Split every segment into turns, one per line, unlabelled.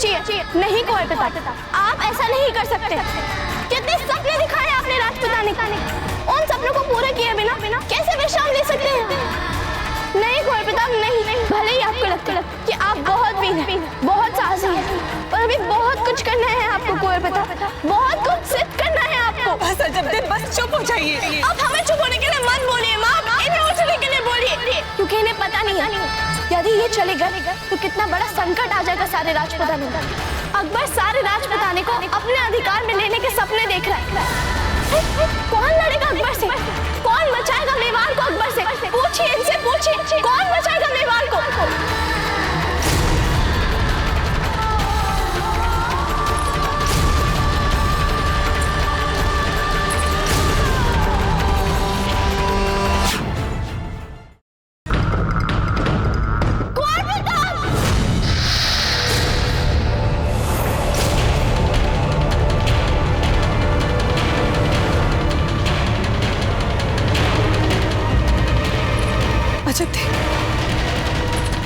चाहिए। नहीं कुंवर प्रताप, आप ऐसा नहीं कर सकते। कितने सपने दिखाए आपने राजपुताने का, उन सपनों को पूरा किए बिना कैसे विश्राम ले सकते हैं? नहीं कुंवर प्रताप, नहीं। भले ही आपको लगता है कि आप बहुत वीर हैं, बहुत साहसी हैं, पर अभी बहुत कुछ करना है आपको कुंवर प्रताप, बहुत कुछ सिद्ध करना है आपको।
बस अजब, बस चुप हो जाइए।
अब हमें चुप होने के लिए मत बोलिए माँ, इन्हें उठने के लिए बोलिए, क्योंकि इन्हें पता नहीं है यदि ये चले गए तो कितना बड़ा संकट आ जाएगा सारे राजपुताने का। अकबर सारे राजपुताने को अपने अधिकार में लेने के सपने देख रहा है। कौन लड़ेगा अकबर से? कौन बचाएगा मेवाड़ को अकबर से? पूछिए इनसे, पूछिए कौन बचाएगा मेवाड़ को?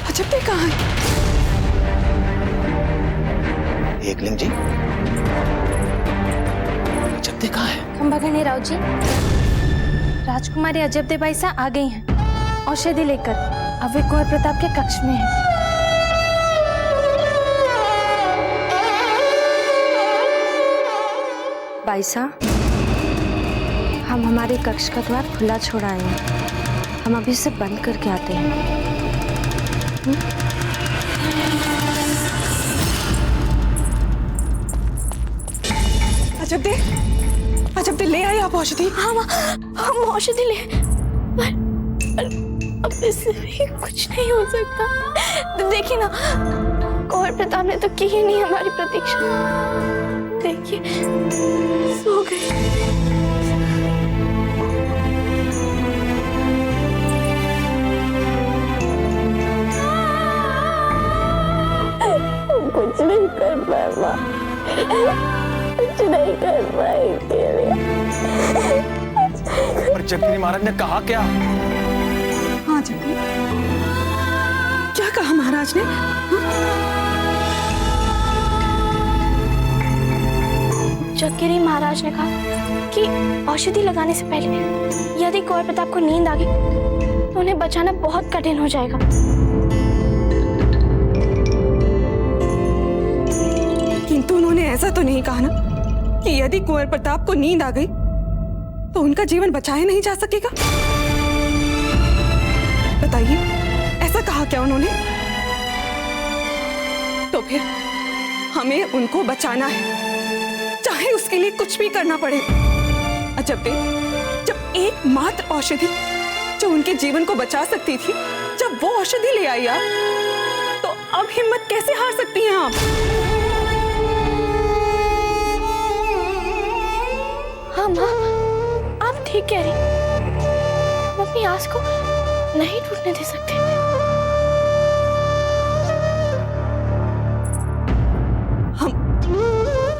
अजब दे कहाँ है?
एकलिंग जी, अजब दे कहाँ है?
खंबाघने राव जी, राजकुमारी अजब दे बाई सा आ गई हैं औषधि लेकर। अब वे कुंवर प्रताप के कक्ष में हैं। बाई सा, हम हमारे कक्ष का द्वार खुला छोड़ाए हैं, हम अभी से बंद करके आते हैं।
अजब दे ले आए आप औषधि?
हाँ माँ, हम औषधि ले, पर अब इससे भी कुछ नहीं हो सकता। देखिए ना, कुंवर प्रताप ने तो की ही नहीं हमारी प्रतीक्षा। देखिए, सो गए। कुछ नहीं कर पाए माँ, कुछ नहीं कर पाए तेरे।
पर जगदीश महाराज ने कहा क्या?
हाँ जगदीश, क्या कहा महाराज ने?
जगदीश महाराज ने कहा कि औषधि लगाने से पहले यदि कुंवर प्रताप को नींद आ गई तो उन्हें बचाना बहुत कठिन हो जाएगा।
किंतु उन्होंने ऐसा तो नहीं कहा ना कि यदि कुंवर प्रताप को नींद आ गई तो उनका जीवन बचाया नहीं जा सकेगा? बताइए, ऐसा कहा क्या उन्होंने? तो फिर हमें उनको बचाना है, चाहे उसके लिए कुछ भी करना पड़े। अजब दे, जब एकमात्र औषधि जो उनके जीवन को बचा सकती थी, जब वो औषधि ले आई आप, तो अब हिम्मत कैसे हार सकती हैं आप?
हाँ माँ, आप ठीक कह रही, हम अपनी आस को नहीं टूटने दे सकते।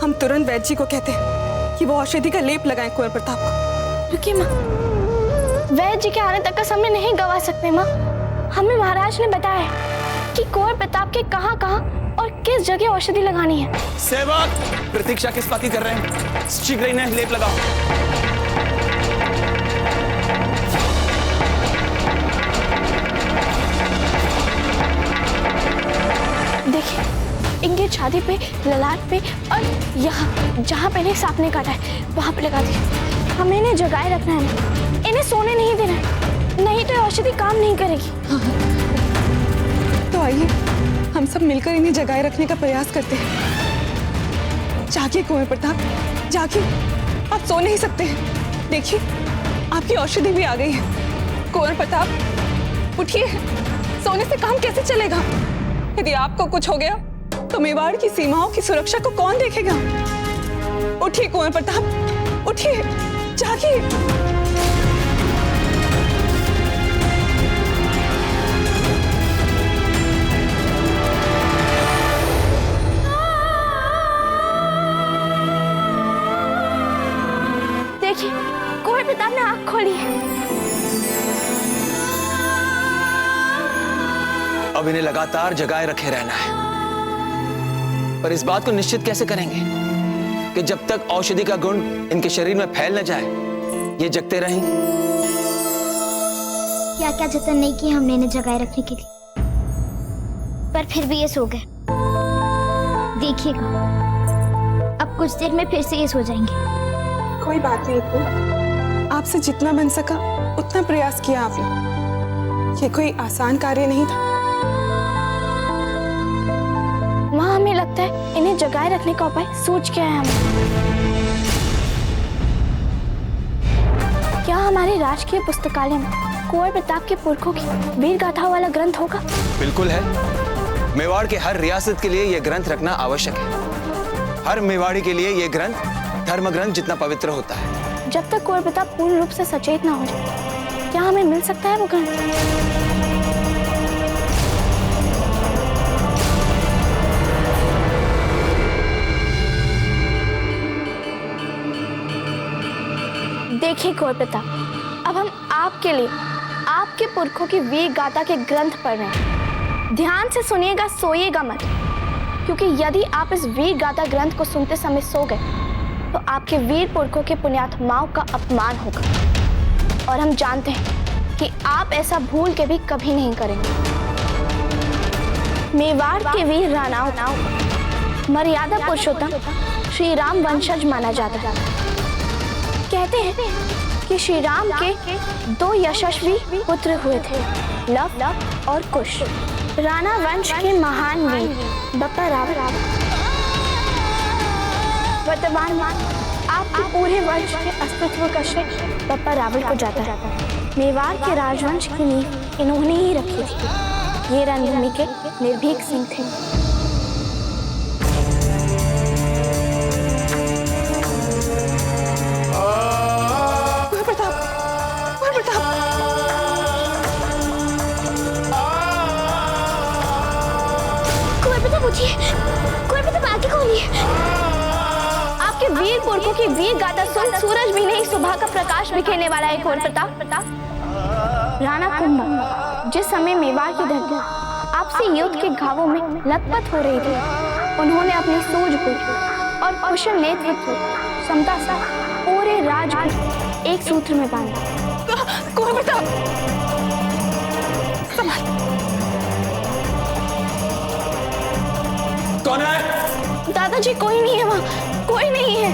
हम तुरंत वैद्य जी को कहते हैं कि वो औषधि का लेप लगाएं कुंवर प्रताप को।
रुकिए माँ, वैद्य जी के आने तक का समय नहीं गवा सकते माँ। हमें महाराज ने बताया है कि कुंवर प्रताप के कहाँ और किस जगह औषधि लगानी है।
सेवक, प्रतीक्षा किस बात की कर रहे हैं? शीघ्र इन्हें लेप लगाओ।
देखिए, इनके छाती पे, ललाट पे और यहाँ जहाँ पे इन्हें सांप ने काटा है वहाँ पे लगा दिया। हमें इन्हें जगाए रखना है, इन्हें सोने नहीं देना है, नहीं तो औषधि काम नहीं करेगी।
तो आइए हम सब मिलकर इन्हें जगाए रखने का प्रयास करते हैं। जागिए कुंवर प्रताप, जागिए, आप सो नहीं सकते हैं। देखिए, आपकी औषधि भी आ गई है। कुंवर प्रताप, उठिए, सोने से काम कैसे चलेगा? यदि आपको कुछ हो गया तो मेवाड़ की सीमाओं की सुरक्षा को कौन देखेगा? उठिए कुंवर प्रताप, उठिए, जागिए।
देखिए, कुंवर प्रताप ने आंख खोली है।
अब इन्हें लगातार जगाए रखे रहना है पर इस बात को निश्चित कैसे करेंगे कि जब तक औषधि का गुण इनके शरीर में फैल न जाए ये जगते रहें?
क्या क्या जतन नहीं किए हमने इन्हें जगाए रखने के लिए, पर फिर भी ये सो गए। देखिएगा अब कुछ देर में फिर से ये सो जाएंगे।
कोई बात नहीं इतनी, आपसे जितना बन सका उतना प्रयास किया आपने। ये कोई आसान कार्य नहीं था।
माँ, हमें लगता है इन्हें जगाए रखने का उपाय सोच के आए हम। क्या हमारे राजकीय पुस्तकालय में कुंवर प्रताप के पुरखों की वीर गाथा वाला ग्रंथ होगा?
बिल्कुल है। मेवाड़ के हर रियासत के लिए यह ग्रंथ रखना आवश्यक है। हर मेवाड़ी के लिए यह ग्रंथ धर्म ग्रंथ जितना पवित्र होता है।
जब तक कुंवर प्रताप पूर्ण रूप से सचेत ना हो जाए, क्या हमें मिल सकता है वो ग्रंथ? देखिए कुंवर प्रताप, अब हम आपके लिए आपके पुरखों की वीर गाथा के ग्रंथ पढ़ रहे हैं। ध्यान से सुनिएगा, सोइएगा मत, क्योंकि यदि आप इस वीर गाथा ग्रंथ को सुनते समय सो गए तो आपके वीर पुरखों के पुण्यात्माओं का अपमान होगा, और हम जानते हैं कि आप ऐसा भूल के भी कभी नहीं करेंगे। मेवाड़ के वीर राणाओं को मर्यादा पुरुषोत्तम श्री राम वंशज माना जाता है। कहते हैं कि श्री राम के 2 यशस्वी पुत्र हुए थे, लव और कुश। राणा वंश के महान वीर बप्पा रावल वर्तमान में आपके पूरे वंश के अस्तित्व का श्रेय बप्पा रावल को जाता है। मेवाड़ के राजवंश की नींव इन्होंने ही रखी थी। ये रणभूमि के निर्भीक सिंह थे।
कुंवर प्रताप आगे खोलिए।
आपके वीर पुरखों की वीर गाथा सुन सूरज भी नहीं सुबह का प्रकाश बिखेरने वाला है कुंवर प्रताप। राणा कुंभा जिस समय मेवाड़ की धरती आपसी युद्ध के घावों में लथपथ हो रही थी, उन्होंने अपनी सूझबूझ और कुशल नेतृत्व क्षमता से पूरे राज्य को एक सूत्र में बांधा।
कुंवर प्रताप,
कौन है?
दादाजी कोई नहीं है वहाँ, कोई नहीं है।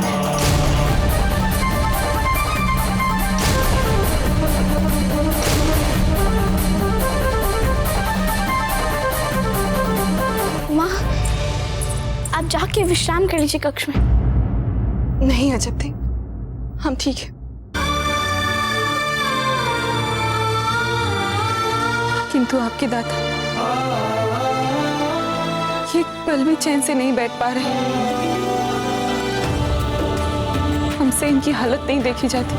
माँ, आप जाके विश्राम कर लीजिए कक्ष में।
नहीं अजब थे, हम ठीक है। किंतु आपके दादा ये पल भी चैन से नहीं बैठ पा रहे। हमसे इनकी हालत नहीं देखी जाती।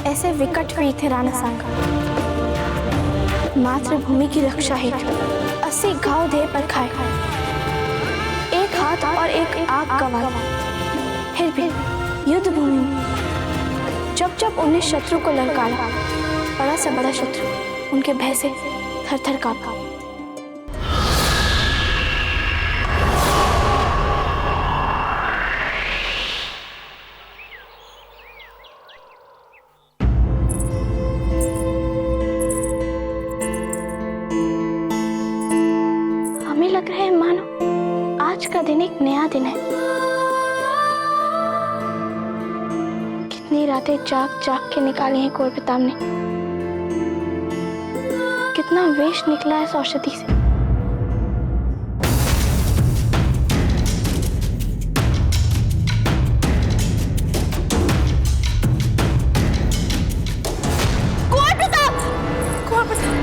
ऐसे विकट वीर थे राणा सांगा। मातृभूमि की रक्षा हेतु 80 घाव देह पर खाए, एक हाथ और एक आंख गंवाई। फिर भी युद्ध भूमि में जब जब उन्हें शत्रु को ललकारा, बड़ा से बड़ा शत्रु उनके भय से थर-थर कांपा। लग रहा है मानो आज का दिन एक नया दिन है। कितनी रातें जाग जाग के निकाली हैं कुंवर प्रताप ने। कितना वेश निकला है इस औषधि से। कुंवर प्रताप, कुंवर प्रताप।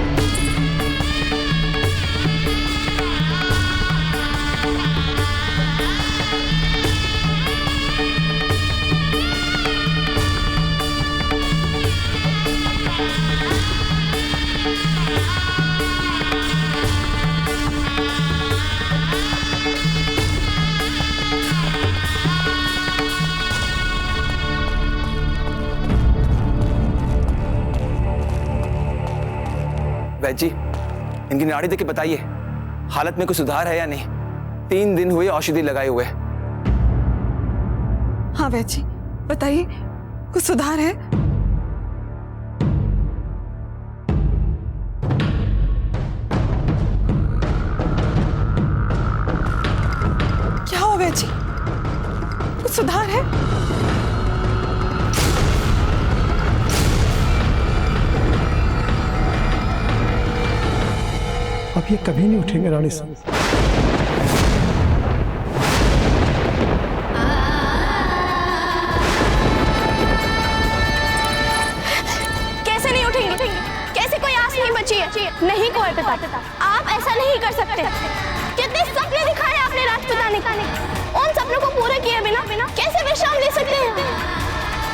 वैद्य जी, इनकी नाड़ी देख के बताइए हालत में कुछ सुधार है या नहीं? 3 दिन हुए औषधि लगाए हुए।
हाँ वैद्य जी, बताइए, कुछ सुधार है? क्या हुआ वैद्य जी? कुछ सुधार है?
अब ये कभी नहीं उठेंगे रानी साहब।
कैसे नहीं उठेंगे? कैसे कोई आस नहीं बची है? नहीं कुंवर प्रताप, आप ऐसा नहीं कर सकते। कितने सपने दिखाए आपने राजपुताने का, उन सपनों को पूरा किए बिना कैसे विश्राम ले सकते हैं?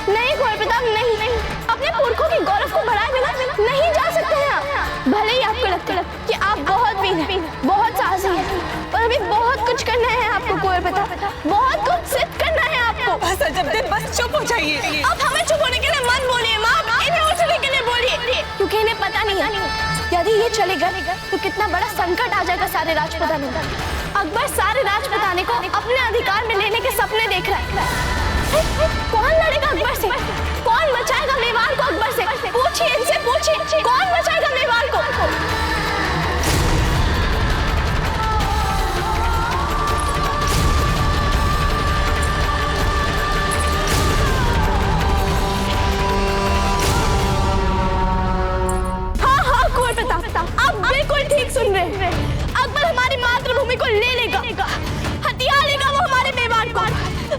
नहीं कुंवर प्रताप, नहीं, अपने पुरखों के गौरव को बढ़ाए बिना नहीं जा सकते हैं आप। भले ही आपको लगता है कि आप बहुत वीर हैं, बहुत साहसी हैं, पर अभी बहुत कुछ करना है आपको कुंवर प्रताप, बहुत कुछ सिद्ध करना है आपको।
बस अजब, बस चुप हो जाइए।
अब हमें चुप होने के लिए मत बोलिए माँ, इन्हें उठने के लिए बोलिए, क्योंकि इन्हें पता नहीं है यदि ये चले गए तो कितना बड़ा संकट आ जाएगा सारे राजपुताने पर। अकबर सारे राजपुताने को अपने अधिकार में लेने के सपने देख रहा है। कौन लड़ेगा अकबर से? कौन बचाएगा मेवाड़ को अकबर से? पूछिए इनसे, पूछिए कौन बचाएगा मेवाड़ को? हाँ कुंवर प्रताप, आप बिल्कुल ठीक सुन रहे हैं। अकबर हमारी मातृभूमि को ले लेगा, हथिया लेगा वो हमारे मेवाड़ को,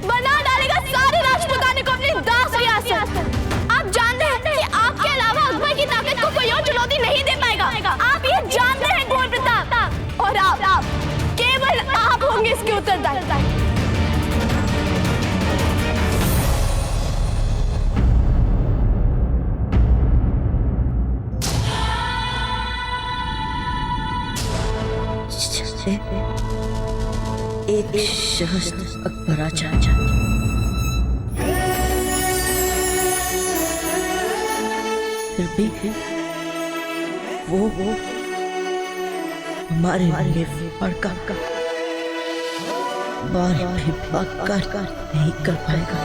बना डालेगा सारे राजपुताने को अपनी दास रियासत। आप जानते हैं कि आपके अलावा अकबर की ताकत को कोई और चुनौती नहीं दे पाएगा। आप ये जानते हैं कुंवर प्रताप, और आप केवल आप होंगे इसके उत्तरदायी।
एक शख्स अकबर आचा फिर भी वो हमारे लिए पड़का बार भी पक्का नहीं कर पाएगा।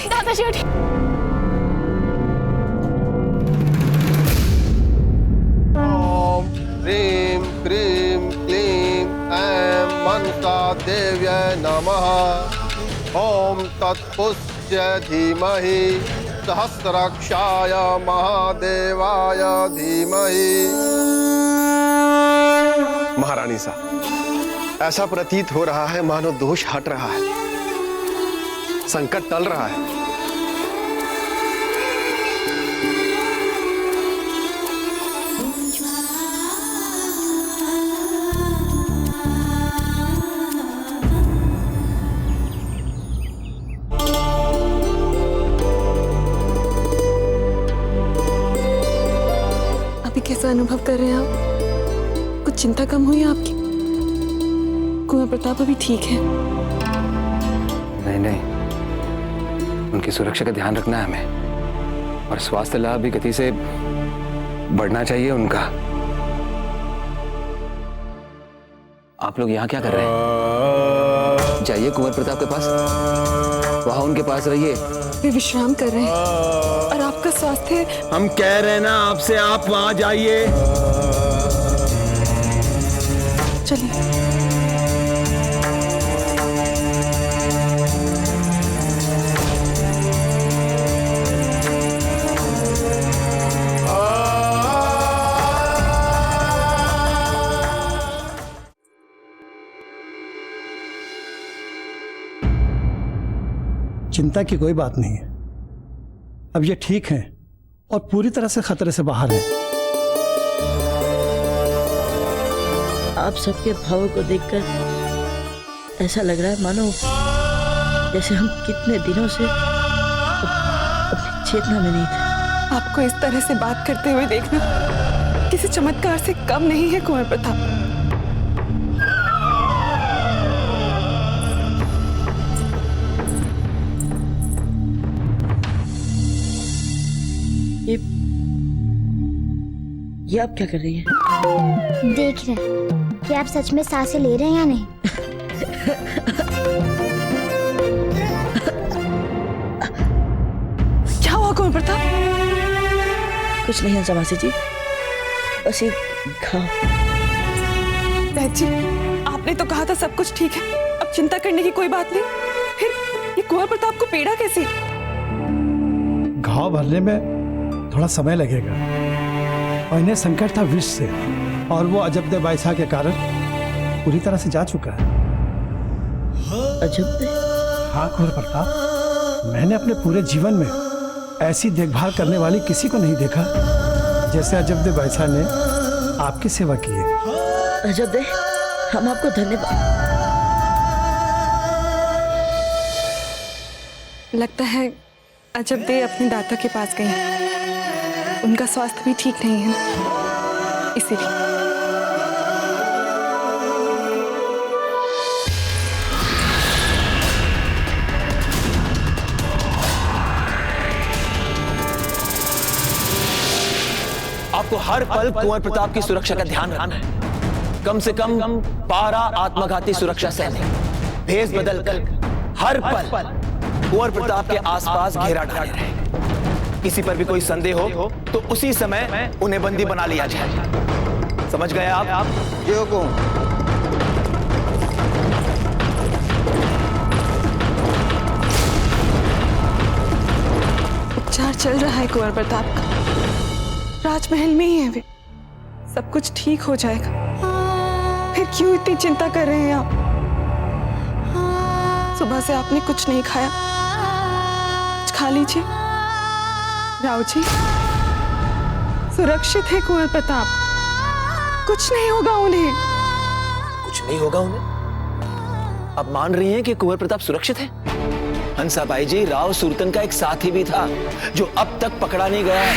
दादाजी उठिए।
ओम ह्रीं क्रीं क्लीं ऐं मनसा देव्यै नमः। ओम तत्पुरुषाय धीमहि सहस्राक्षाय महादेवाय धीमहि। महारानी साहब, ऐसा प्रतीत हो रहा है मानो दोष हट रहा है, संकट टल रहा है।
अभी कैसा अनुभव कर रहे हैं आप? कुछ चिंता कम हुई है आपकी? कुंवर प्रताप अभी ठीक है?
नहीं, उनकी सुरक्षा का ध्यान रखना है हमें, और स्वास्थ्य लाभ भी गति से बढ़ना चाहिए उनका। आप लोग यहाँ क्या कर रहे हैं? जाइए कुंवर प्रताप के पास, वहां उनके पास रहिए।
वे विश्राम कर रहे हैं और आपका स्वास्थ्य।
हम कह रहे हैं ना आपसे, आप वहां जाइए।
चलिए।
चिंता की कोई बात नहीं है, अब ये ठीक हैं और पूरी तरह से खतरे से बाहर हैं।
आप सबके भावों को देखकर ऐसा लग रहा है मानो जैसे हम कितने दिनों से अपनी चेतना में नहीं थे।
आपको इस तरह से बात करते हुए देखना किसी चमत्कार से कम नहीं है कुंवर प्रताप।
ये आप क्या कर रही हैं?
देख रहे हैं कि आप सच में सांसें ले रहे हैं या नहीं।
क्या हुआ कुंवर प्रताप?
कुछ नहीं हंसा मासी जी, बस ये घाव।
बहन जी, आपने तो कहा था सब कुछ ठीक है, अब चिंता करने की कोई बात नहीं। फिर ये कुंवर प्रताप को पीड़ा कैसी?
घाव भरने में थोड़ा समय लगेगा और इन्हें संकट था विष से, और वो अजबदे बाईसा के कारण पूरी तरह से जा चुका है।
अजब।
हाँ कुंवर प्रताप, मैंने अपने पूरे जीवन में ऐसी देखभाल करने वाली किसी को नहीं देखा जैसे अजबदे बाईसा ने आपकी सेवा की है।
अजब दे, हम आपको धन्यवाद।
लगता है अजब दे अपने दाता के पास गए हैं। उनका स्वास्थ्य भी ठीक नहीं है ना, इसीलिए।
आपको हर पल कुंवर प्रताप की सुरक्षा का ध्यान रखना है। कम से कम 12 आत्मघाती सुरक्षा सैनिक भेष बदल कर हर पल कुंवर प्रताप के आसपास घेरा डाले रहे। किसी पर भी कोई संदेह हो तो उसी समय उन्हें बंदी बना लिया जाए। समझ गए आप? ये हुकुम।
उपचार चल रहा है कुंवर प्रताप का, राजमहल में ही है वे। सब कुछ ठीक हो जाएगा। फिर क्यों इतनी चिंता कर रहे हैं आप? सुबह से आपने कुछ नहीं खाया, कुछ खा लीजिए। राव जी, सुरक्षित है कुंवर प्रताप, कुछ नहीं होगा उन्हें।
कुछ नहीं होगा उन्हें? अब मान रही हैं कि कुंवर प्रताप सुरक्षित है? हंसाबाई जी, राव सुरतन का एक साथी भी था जो अब तक पकड़ा नहीं गया है।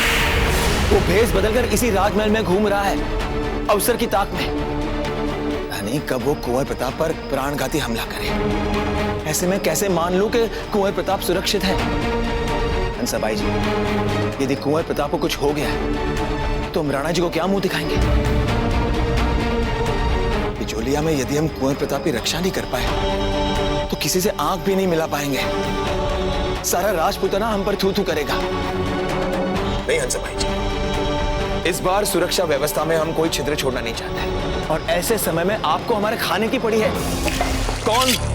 वो भेष बदलकर इसी राजमहल में घूम रहा है, अवसर की ताक में। यानी कब वो कुंवर प्रताप पर प्राणघाती हमला करे। ऐसे में कैसे मान लूं कि कुंवर प्रताप सुरक्षित है? हंसाबाई जी, यदि कुंवर प्रताप को कुछ हो गया है तो हम राणा जी को क्या मुंह दिखाएंगे? बिजोलिया में यदि हम कुंवर प्रताप की रक्षा नहीं कर पाए तो किसी से आंख भी नहीं मिला पाएंगे। सारा राजपूताना हम पर थू थू करेगा। नहीं हंसाबाई जी, इस बार सुरक्षा व्यवस्था में हम कोई छिद्र छोड़ना नहीं चाहते, और ऐसे समय में आपको हमारे खाने की पड़ी है। कौन?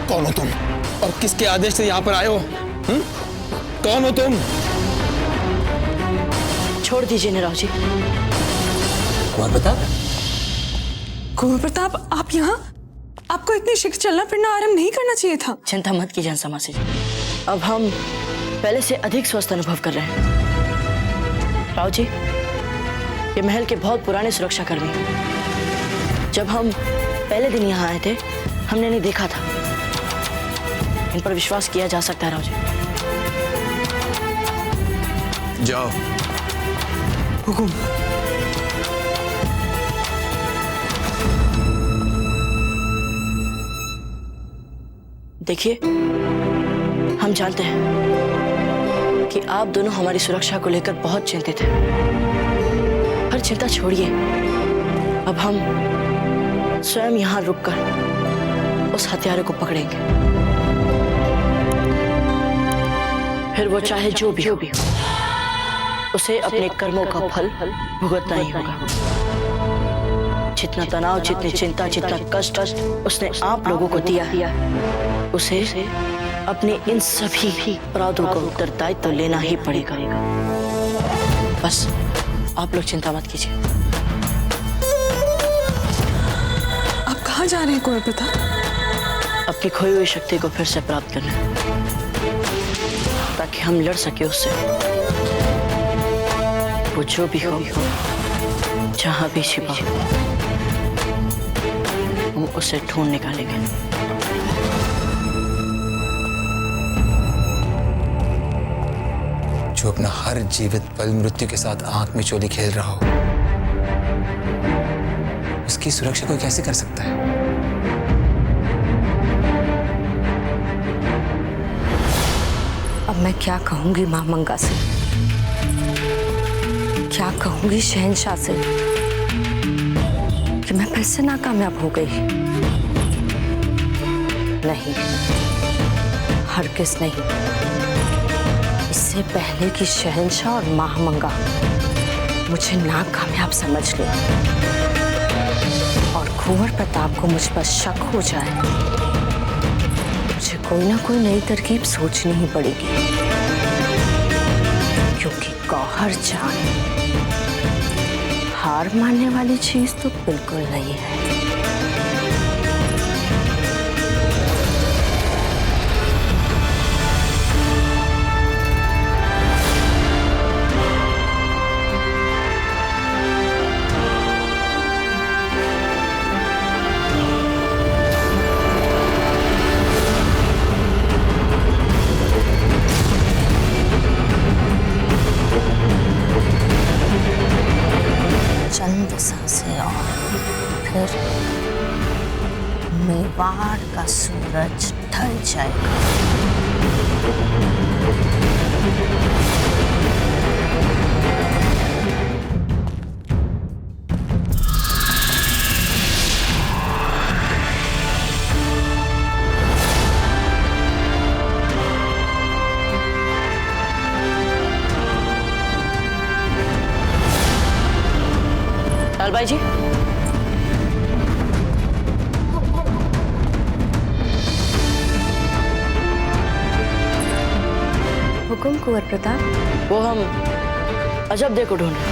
कौन हो तुम और किसके आदेश से यहाँ पर आए हो? कौन हो तुम?
छोड़ दीजिए नराव जी।
कुंवर प्रताप?
कुंवर प्रताप, आप यहाँ? आपको इतनी शीघ्र चलना फिरना आरंभ नहीं करना चाहिए था।
चिंता मत कीजिए हंसा मासी जी, अब हम पहले से अधिक स्वस्थ अनुभव कर रहे हैं। राव जी, ये महल के बहुत पुराने सुरक्षा कर्मी हैं। जब हम पहले दिन यहाँ आए थे हमने नहीं देखा था। इन पर विश्वास किया जा सकता है राव जी।
जाओ।
हुकुम।
देखिए, हम जानते हैं कि आप दोनों हमारी सुरक्षा को लेकर बहुत चिंतित हैं। पर चिंता छोड़िए, अब हम स्वयं यहाँ रुककर उस हत्यारे को पकड़ेंगे। फिर वो चाहे जो भी हो, उसे अपने कर्मों का फल भुगतना ही होगा। जितना तनाव, जितनी चिंता, जितना कष्ट उसने आप लोगों को दिया, उसे अपने इन सभी अपराधों का उत्तरदायित्व तो लेना ही पड़ेगा। बस आप लोग चिंता मत कीजिए।
आप कहाँ जा रहे हैं कुंवर प्रताप?
अपनी खोई हुई शक्ति को फिर से प्राप्त करना, ताकि हम लड़ सके उससे। वो जो भी हो, जहां भी छिपा हो, हम उसे ढूंढ निकालेंगे।
जो अपना हर जीवित पल मृत्यु के साथ आंख में चोली खेल रहा हो, उसकी सुरक्षा कोई कैसे कर सकता है?
अब मैं क्या कहूंगी मां मंगा से, क्या कहूंगी शहंशाह से कि मैं फिर से नाकामयाब हो गई? नहीं, हरगिज़ नहीं। इससे पहले कि शहंशाह और महामंगा मुझे नाकामयाब समझ ले और कुंवर प्रताप को मुझ पर शक हो जाए, मुझे कोई ना कोई नई तरकीब सोचनी ही पड़ेगी, क्योंकि गौहर जान हार मानने वाली चीज तो बिल्कुल नहीं है। चंद सांसें और फिर मेवाड़ का सूरज ढल जाएगा।
लालबाई जी,
हुकुम कुंवर प्रताप।
वो हम अजबदे को ढूंढ रहे हैं।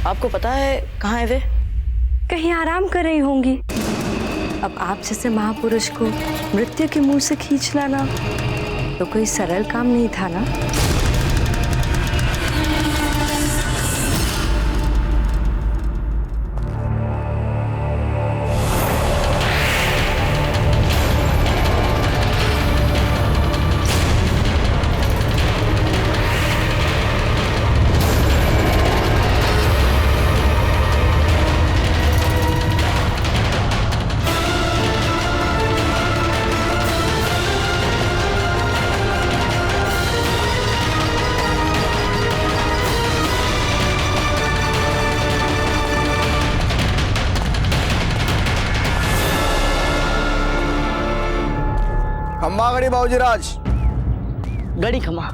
आपको पता है कहाँ है वे?
कहीं आराम कर रही होंगी। अब आप जैसे महापुरुष को मृत्यु के मुंह से खींच लाना तो कोई सरल काम नहीं था ना।
खम्मा गड़ी बाबूजी राज।
गड़ी खमा।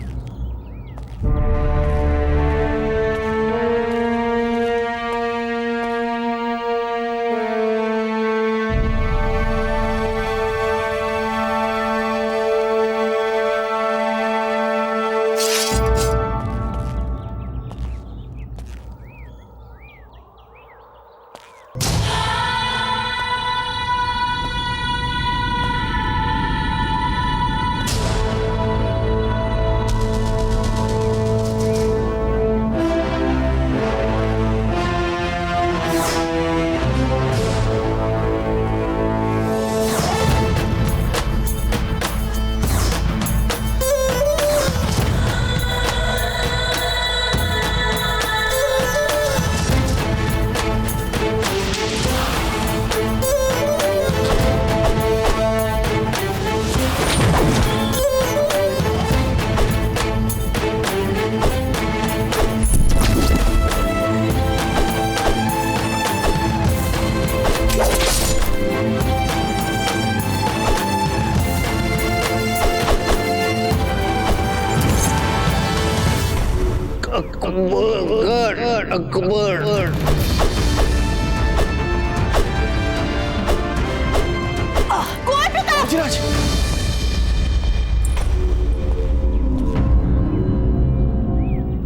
अकबर।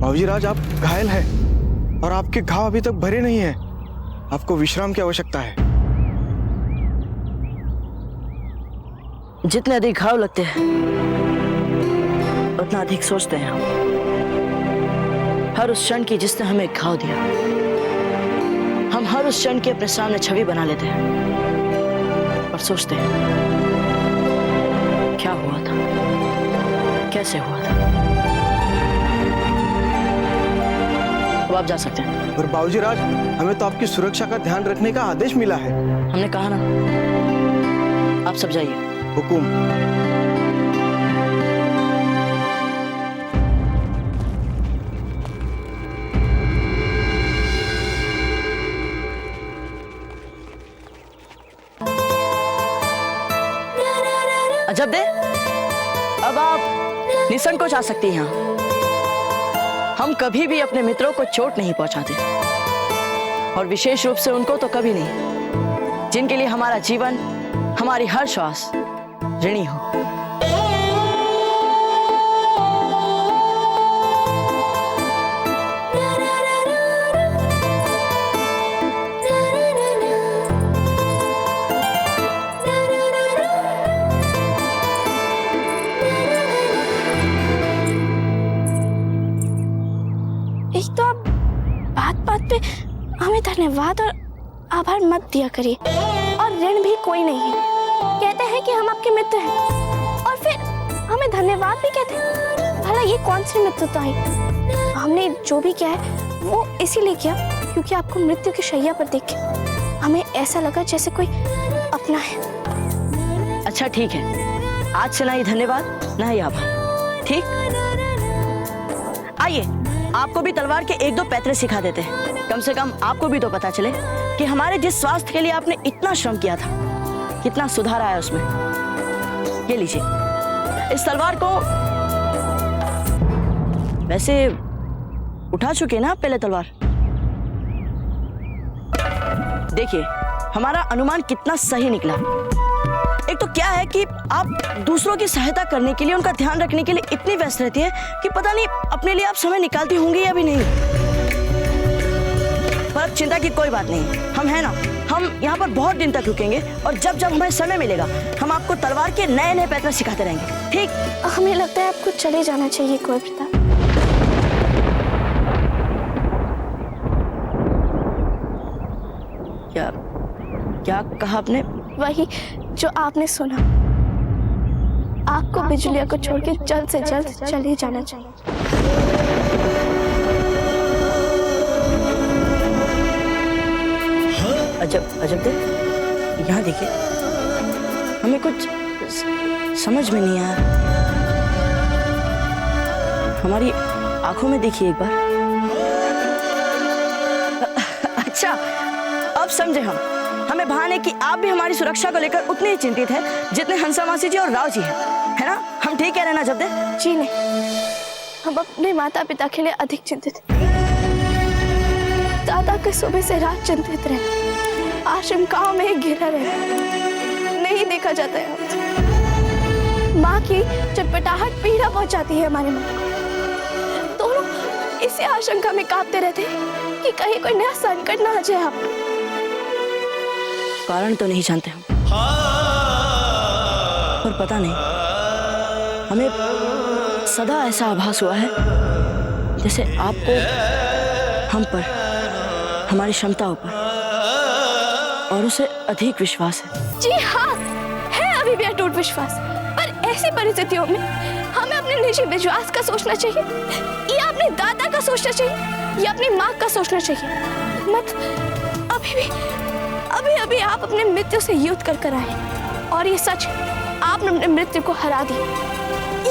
बाबूजी राज, आप घायल हैं और आपके घाव अभी तक भरे नहीं हैं। आपको विश्राम की आवश्यकता है।
जितने अधिक घाव लगते हैं उतना अधिक सोचते हैं हम। हर उस क्षण की जिसने हमें घाव दिया, हम हर उस क्षण की अपने सामने छवि बना लेते हैं और सोचते हैं क्या हुआ था, कैसे हुआ था। अब आप जा सकते हैं।
पर बाबूजी राज, हमें तो आपकी सुरक्षा का ध्यान रखने का आदेश मिला है।
हमने कहा ना, आप सब जाइए।
हुकुम।
अजब दे, अब आप निसंकोच आ सकती हैं यहाँ। हम कभी भी अपने मित्रों को चोट नहीं पहुंचाते, और विशेष रूप से उनको तो कभी नहीं जिनके लिए हमारा जीवन, हमारी हर श्वास ऋणी हो।
एक तो आप बात बात पे हमें धन्यवाद और आभार मत दिया करिए, और ऋण भी कोई नहीं है। कहते हैं कि हम आपके मित्र हैं और फिर हमें धन्यवाद भी कहते हैं। भला ये कौन सी मित्रता है? हमने जो भी किया है वो इसीलिए किया क्योंकि आपको मृत्यु की शैया पर देख के हमें ऐसा लगा जैसे कोई अपना है।
अच्छा ठीक है, आज से ना ही धन्यवाद ना ही आभार। ठीक, आइए आपको भी तलवार के एक दो पैतरे सिखा देते हैं। कम से कम आपको भी तो पता चले कि हमारे जिस स्वास्थ्य के लिए आपने इतना श्रम किया था, कितना सुधार आया उसमें। ये लीजिए, इस तलवार को वैसे उठा चुके ना आप पहले तलवार। देखिए हमारा अनुमान कितना सही निकला। एक तो क्या है कि आप दूसरों की सहायता करने के लिए, उनका ध्यान रखने के लिए इतनी व्यस्त रहती है कि पता नहीं अपने लिए आप समय निकालती होंगी या भी नहीं। पर अब चिंता की कोई बात नहीं, हम हैं ना, हम यहाँ पर बहुत दिन तक रुकेंगे और जब जब हमें समय मिलेगा हम आपको तलवार के नए नए पैतरे सिखाते रहेंगे। ठीक,
हमें लगता है आपको चले जाना चाहिए कुंवर प्रताप।
क्या क्या कहा आपने?
वही जो आपने सुना। आपको बिजुलिया को छोड़ के जल्द से जल्द चले जाना चाहिए।
अजब अजब दे, यहाँ देखिए, हमें कुछ समझ में नहीं आया। हमारी आंखों में देखिए एक बार। अच्छा अब समझे हम। हमें भान है कि आप भी हमारी सुरक्षा को लेकर उतने ही चिंतित हैं जितने हंसा मासी जी और राव जी हैं, है ना? हम ठीक कह रहे हैं ना जब दे?
जी नहीं, हम अपने माता पिता के लिए अधिक चिंतित हैं। दादा के सुबह से रात चिंतित रहे, आशंकाओं में घिरा रहे, नहीं देखा जाता है हमसे। माँ की चटपटाहट पीड़ा पहुंचाती है हमारे मन को। दोनों इसी आशंका में कांपते रहते हैं कि कहीं कोई नया संकट ना आ जाए। आप
कारण तो नहीं जानते हम, पर पता नहीं हमें सदा ऐसा आभास हुआ है जैसे आपको हम पर, हमारी क्षमताओं पर और उसे अधिक विश्वास है।
जी हाँ, है अभी भी अटूट विश्वास, पर ऐसी परिस्थितियों में हमें अपने निजी विश्वास का सोचना चाहिए या अपने दादा का सोचना चाहिए या अपनी माँ का सोचना चाहिए। मत अभी आप अपने मृत्यु से युद्ध कर आए और ये सच, आपने अपने मृत्यु को हरा दिया।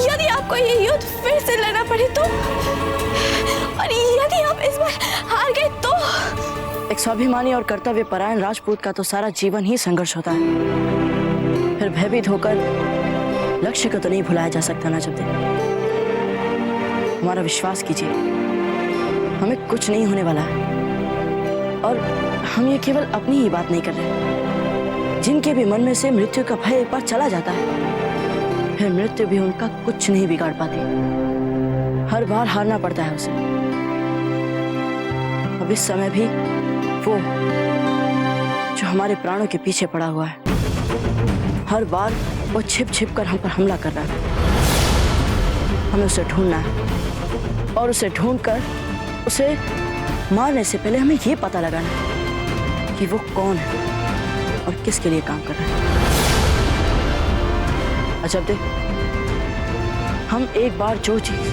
यदि आपको ये युद्ध फिर से लड़ना पड़े तो, और यदि आप इस बार हार गए तो।
एक स्वाभिमानी और कर्तव्य परायण राजपूत का तो सारा जीवन ही संघर्ष होता है, फिर भयभीत होकर लक्ष्य को तो नहीं भुलाया जा सकता ना। जब तक हमारा विश्वास कीजिए, हमें कुछ नहीं होने वाला है। और हम ये केवल अपनी ही बात नहीं कर रहे। जिनके भी मन में से मृत्यु का भय एक बार चला जाता है, फिर मृत्यु भी उनका कुछ नहीं बिगाड़ पाती। हर बार हारना पड़ता है उसे। अब इस समय भी वो जो हमारे प्राणों के पीछे पड़ा हुआ है, हर बार वो छिप छिप कर हम पर हमला कर रहा है। हमें उसे ढूंढना है और उसे ढूंढकर उसे मारने से पहले हमें ये पता लगाना है कि वो कौन है और किसके लिए काम कर रहा है। अजब दे, हम एक बार जो चीज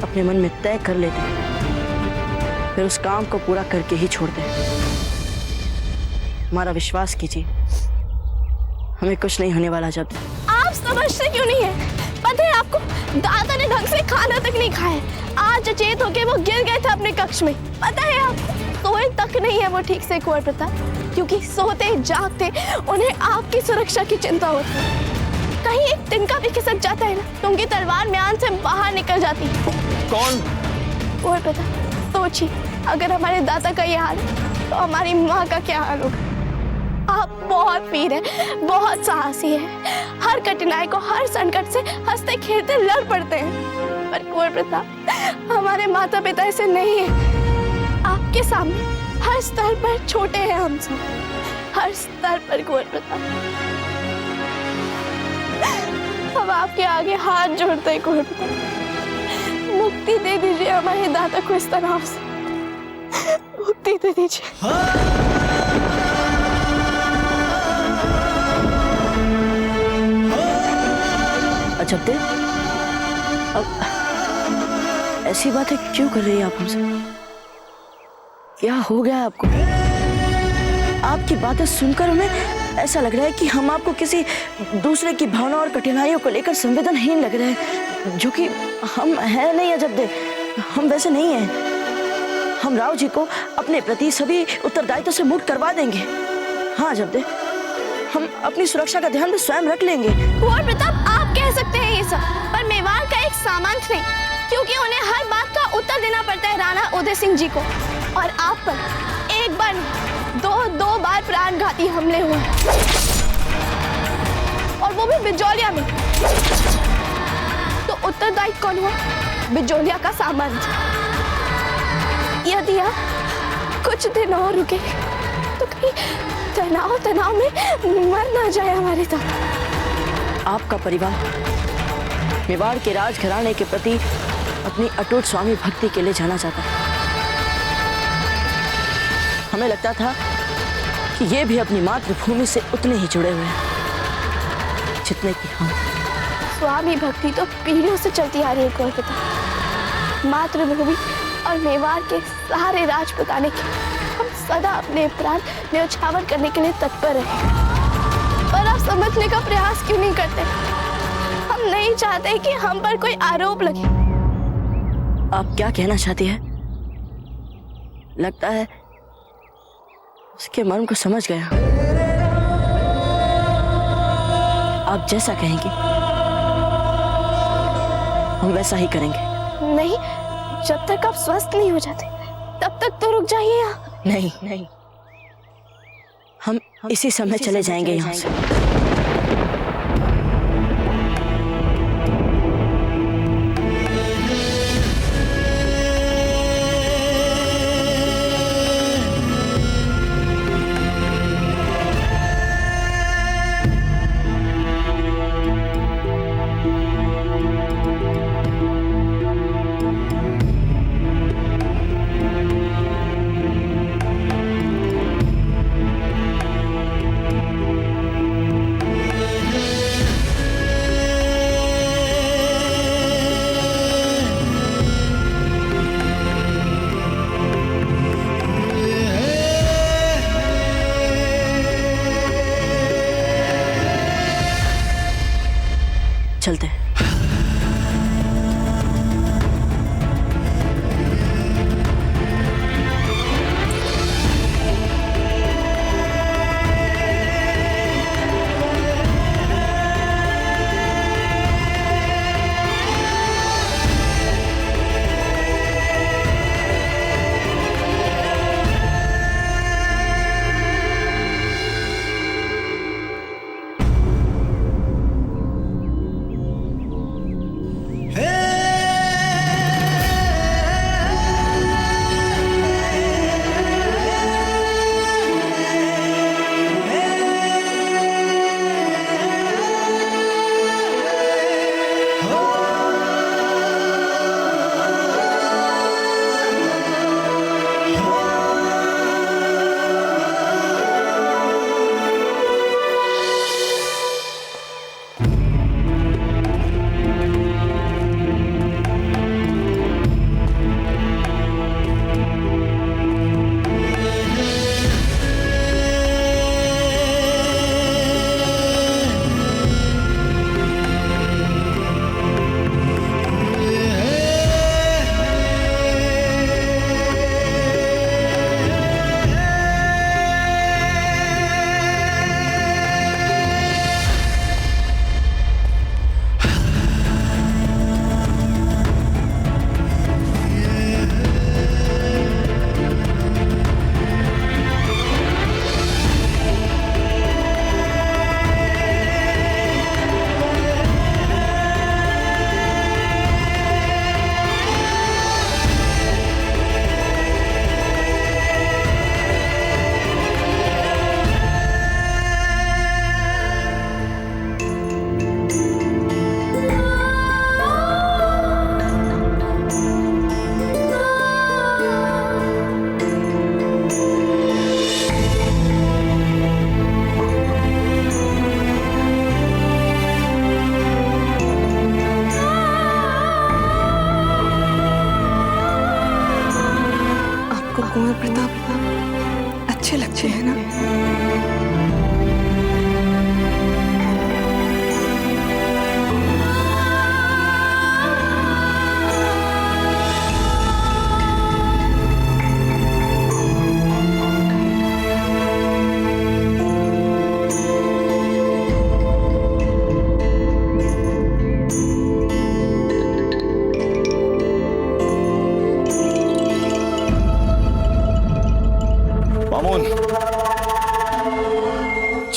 अपने मन में तय कर लेते हैं फिर उस काम को पूरा करके ही छोड़ते हैं। हमारा विश्वास कीजिए, हमें कुछ नहीं होने वाला। जब
आप समझते क्यों नहीं है? पता है आपको, दादा ने ढंग से खाना तक नहीं खाया। आज अचेत होके वो गिर गए थे अपने कक्ष में। पता है आपको, सोए तक नहीं है वो ठीक से कुंवर प्रताप, क्योंकि सोते जागते उन्हें आपकी सुरक्षा की चिंता होती है। कहीं एक तिनका भी खिसक जाता है ना तो उनकी तलवार म्यान से बाहर निकल जाती है।
कौन?
कुंवर प्रताप, सोचिए, अगर हमारे दादा का ये हाल है तो हमारी माँ का क्या हाल होगा। आप बहुत वीर हैं, बहुत साहसी हैं, हर कठिनाई को, हर संकट से हंसते खेलते लड़ पड़ते हैं। पर कुंवर प्रताप, हमारे माता पिता ऐसे नहीं हैं। आपके सामने हर स्तर पर छोटे हैं हम सब, हर स्तर पर कुंवर प्रताप। हम आपके आगे हाथ जोड़ते हैं कुंवर प्रताप। मुक्ति दे दीजिए हमारे दादा को इस तनाव से, मुक्ति दे दीजिए।
अजब दे, अब ऐसी बातें क्यों कर रही है आप हमसे? क्या हो गया आपको? आपकी बातें सुनकर हमें ऐसा लग रहा है कि हम आपको किसी दूसरे की भावना और कठिनाइयों को लेकर संवेदनहीन लग रहे हैं, जो कि हम हैं नहीं। अजब दे, हम वैसे नहीं हैं। हम राव जी को अपने प्रति सभी उत्तरदायित्व से मुक्त करवा देंगे। हाँ अजब दे, हम अपनी सुरक्षा का ध्यान भी स्वयं रख लेंगे।
कुंवर प्रताप, आप कह सकते हैं ये सब, पर मेवाड़ का एक सामंत नहीं, क्योंकि उन्हें हर बात का उत्तर देना पड़ता है राणा उदय सिंह जी को। और आप पर एक बार नहीं, दो बार प्राणघाती हमले हुए, और वो भी बिजौलिया में। तो उत्तरदायी कौन हुआ? बिजौलिया का सामंत। यदि आप कुछ दिन और रुके तो कहीं तनाव में मर ना जाए हमारे साथ।
आपका परिवार मेवाड़ के राजघराने के प्रति अपनी अटूट स्वामी भक्ति के लिए जाना जाता है। हमें लगता था कि ये भी अपनी मातृभूमि से उतने ही जुड़े हुए हैं जितने कि हम।
स्वामी भक्ति तो पीढ़ियों से चलती आ रही है कुंवर प्रताप। मातृभूमि और मेवाड़ के सारे राजपुताने के हम सदा अपने प्राण न्यौछावर करने के लिए तत्पर हैं। पर आप समझने का प्रयास क्यों नहीं करते? हम नहीं चाहते कि हम पर कोई आरोप लगे।
आप क्या कहना चाहती है? लगता है उसके मर्म को समझ गया। आप जैसा कहेंगी हम वैसा ही करेंगे।
नहीं, जब तक आप स्वस्थ नहीं हो जाते तब तक तो रुक जाइए यहाँ।
नहीं, हम इसी समय चले जाएंगे यहाँ से।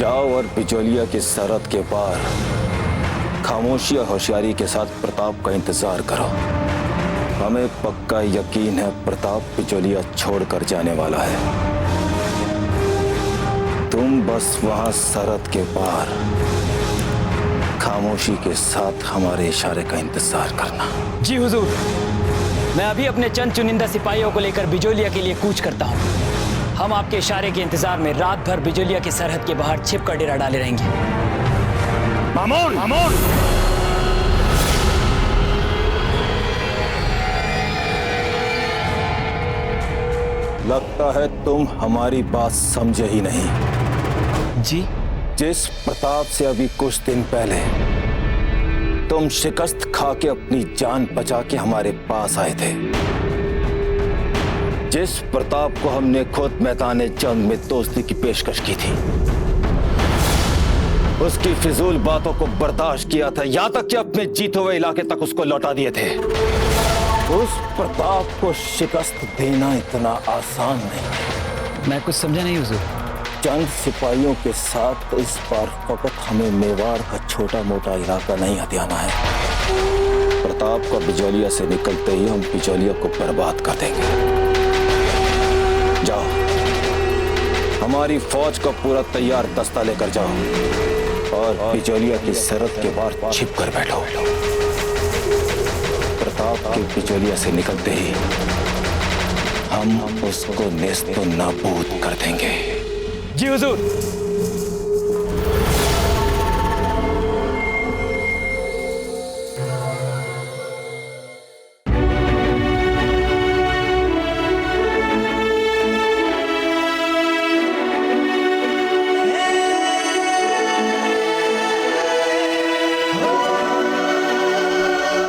जाओ और बिजोलिया की सरहद के पार खामोशी और होशियारी के साथ प्रताप का इंतजार करो। हमें पक्का यकीन है प्रताप बिजोलिया छोड़कर जाने वाला है। तुम बस वहां सरहद के पार खामोशी के साथ हमारे इशारे का इंतजार करना।
जी हुजूर, मैं अभी अपने चंद चुनिंदा सिपाहियों को लेकर बिजोलिया के लिए कूच करता हूँ। हम आपके इशारे के इंतजार में रात भर बिजोलिया की सरहद के बाहर छिप कर डेरा डाले रहेंगे।
मामून, मामून!
लगता है तुम हमारी बात समझे ही नहीं।
जी?
जिस प्रताप से अभी कुछ दिन पहले तुम शिकस्त खा के अपनी जान बचा के हमारे पास आए थे, जिस प्रताप को हमने खुद मैदान जंग में दोस्ती की पेशकश की थी, उसकी फिजूल बातों को बर्दाश्त किया था, यहां तक कि अपने जीते हुए इलाके तक उसको लौटा दिए थे। उस प्रताप को शिकस्त देना इतना आसान नहीं।
मैं कुछ समझा नहीं हुजूर।
चंद सिपाहियों के साथ इस बार फकत हमें मेवाड़ का छोटा मोटा इलाका नहीं हथियाना है। प्रताप का बिजोलिया से निकलते ही हम बिजोलिया को बर्बाद कर देंगे। जाओ, हमारी फौज का पूरा तैयार दस्ता लेकर जाओ और बिजोलिया की सरहद के बाहर छिप कर बैठो। प्रताप के बिजोलिया से निकलते ही हम उसको नेस्तो नाबूद कर देंगे।
जी हुजूर।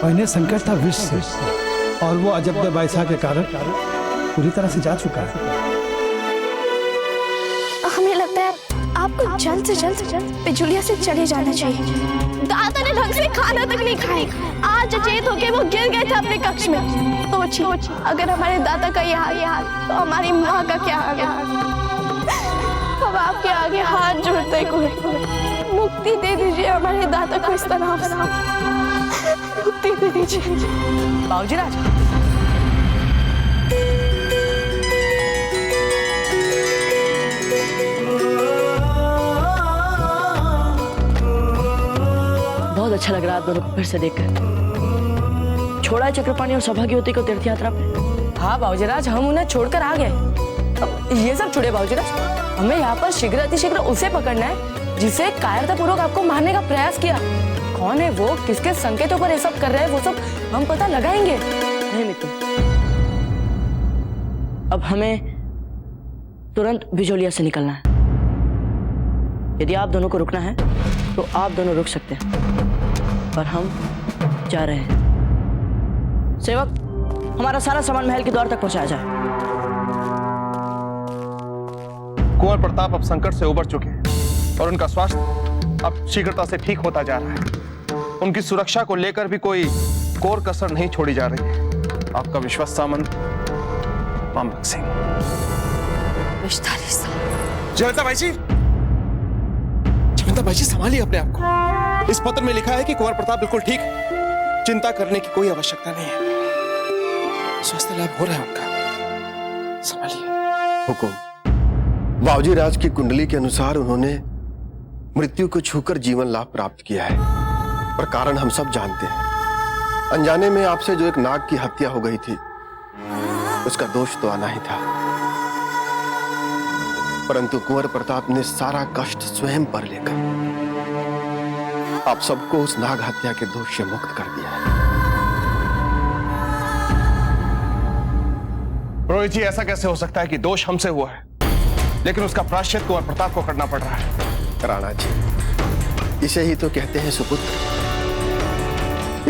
पहले संकट था विष से और वो अजब बाइसा के कारण पूरी तरह से जा चुका है।
हमें लगता है आपको जल्द से जल्द बिजोलिया से चले जाना चाहिए। दादा ने ढंग से खाना तक नहीं खाया। आज अचेत होके वो गिर गए थे अपने कक्ष में। सोचिए, अगर हमारे दादा का ये हाल तो हमारी माँ का क्या हाल है। अब आपके आगे हाथ जोड़ते हुए मुक्ति दे दीजिए हमारे दादा को इस तरह से। मुक्ति दे दीजिए।
बाबूजी राज, बहुत अच्छा लग रहा है आप दोनों को फिर से देखकर। छोड़ा है चक्रपाणी और सौभाग्यवती को तीर्थ यात्रा पे।
हाँ बाबूजी राज, हम उन्हें छोड़कर आ गए। अब ये सब छोड़े बाबूजी राज, हमें यहाँ पर शीघ्र अतिशीघ्र उसे पकड़ना है जिसे कायरतापूर्वक आपको मारने का प्रयास किया। कौन है वो, किसके संकेतों पर ये सब कर रहे हैं, वो सब हम पता लगाएंगे।
नहीं मित्तु, अब हमें तुरंत बिजोलिया से निकलना है। यदि आप दोनोदोनों को रुकना है तो आप दोनों रुक सकते हैं, पर हम जा रहे हैं। सेवक, हमारा सारा सामान महल के द्वार तक पहुंचाया जाए।
कुंवर प्रताप अब संकट से उबर चुके हैं और उनका स्वास्थ्य अब शीघ्रता से ठीक होता जा रहा है। उनकी सुरक्षा को लेकर भी कोई कोर कसर नहीं छोड़ी जा रही है। आपका विश्वास सामंत मामलक सिंह।
जयंता भाई जी, संभालिए अपने आप को। इस पत्र में लिखा है कि कुंवर प्रताप बिल्कुल ठीक है, चिंता करने की कोई आवश्यकता नहीं है, स्वास्थ्य लाभ हो रहा है उनका, संभालिए।
हुकुम। बाबूजी राज की कुंडली के अनुसार उन्होंने मृत्यु को छूकर जीवन लाभ प्राप्त किया है, पर कारण हम सब जानते हैं। अनजाने में आपसे जो एक नाग की हत्या हो गई थी, उसका दोष तो आना ही था, परंतु कुंवर प्रताप ने सारा कष्ट स्वयं पर लेकर आप सबको उस नाग हत्या के दोष से मुक्त कर दिया है।
रोहित जी, ऐसा कैसे हो सकता है कि दोष हमसे हुआ है लेकिन उसका प्रायश्चित कुंवर प्रताप को करना पड़ रहा है?
राणा जी, इसे ही तो कहते हैं सुपुत्र।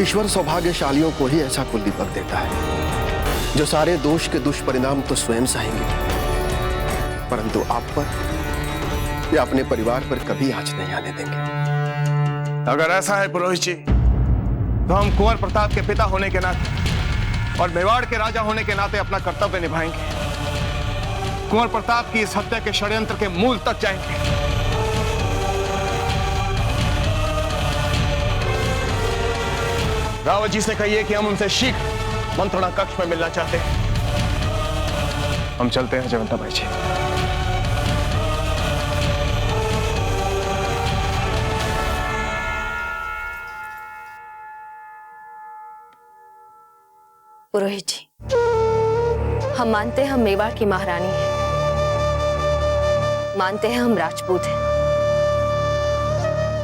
ईश्वर सौभाग्यशालियों को ही ऐसा कुल दीपक देता है जो सारे दोष के दुष्परिणाम तो स्वयं सहेंगे, परंतु आप पर या अपने परिवार पर कभी आंच नहीं आने देंगे।
अगर ऐसा है पुरोहित जी, तो हम कुंवर प्रताप के पिता होने के नाते और मेवाड़ के राजा होने के नाते अपना कर्तव्य निभाएंगे। कुंवर प्रताप की इस हत्या के षड्यंत्र के मूल तक जाएंगे रावत जी से कहिए कि हम उनसे शीघ्र मंत्रणा कक्ष में मिलना चाहते हैं। हम चलते हैं जयवंता बाई जी।
पुरोहित जी, हम मानते हैं हम मेवाड़ की महारानी हैं, मानते हैं हम राजपूत हैं,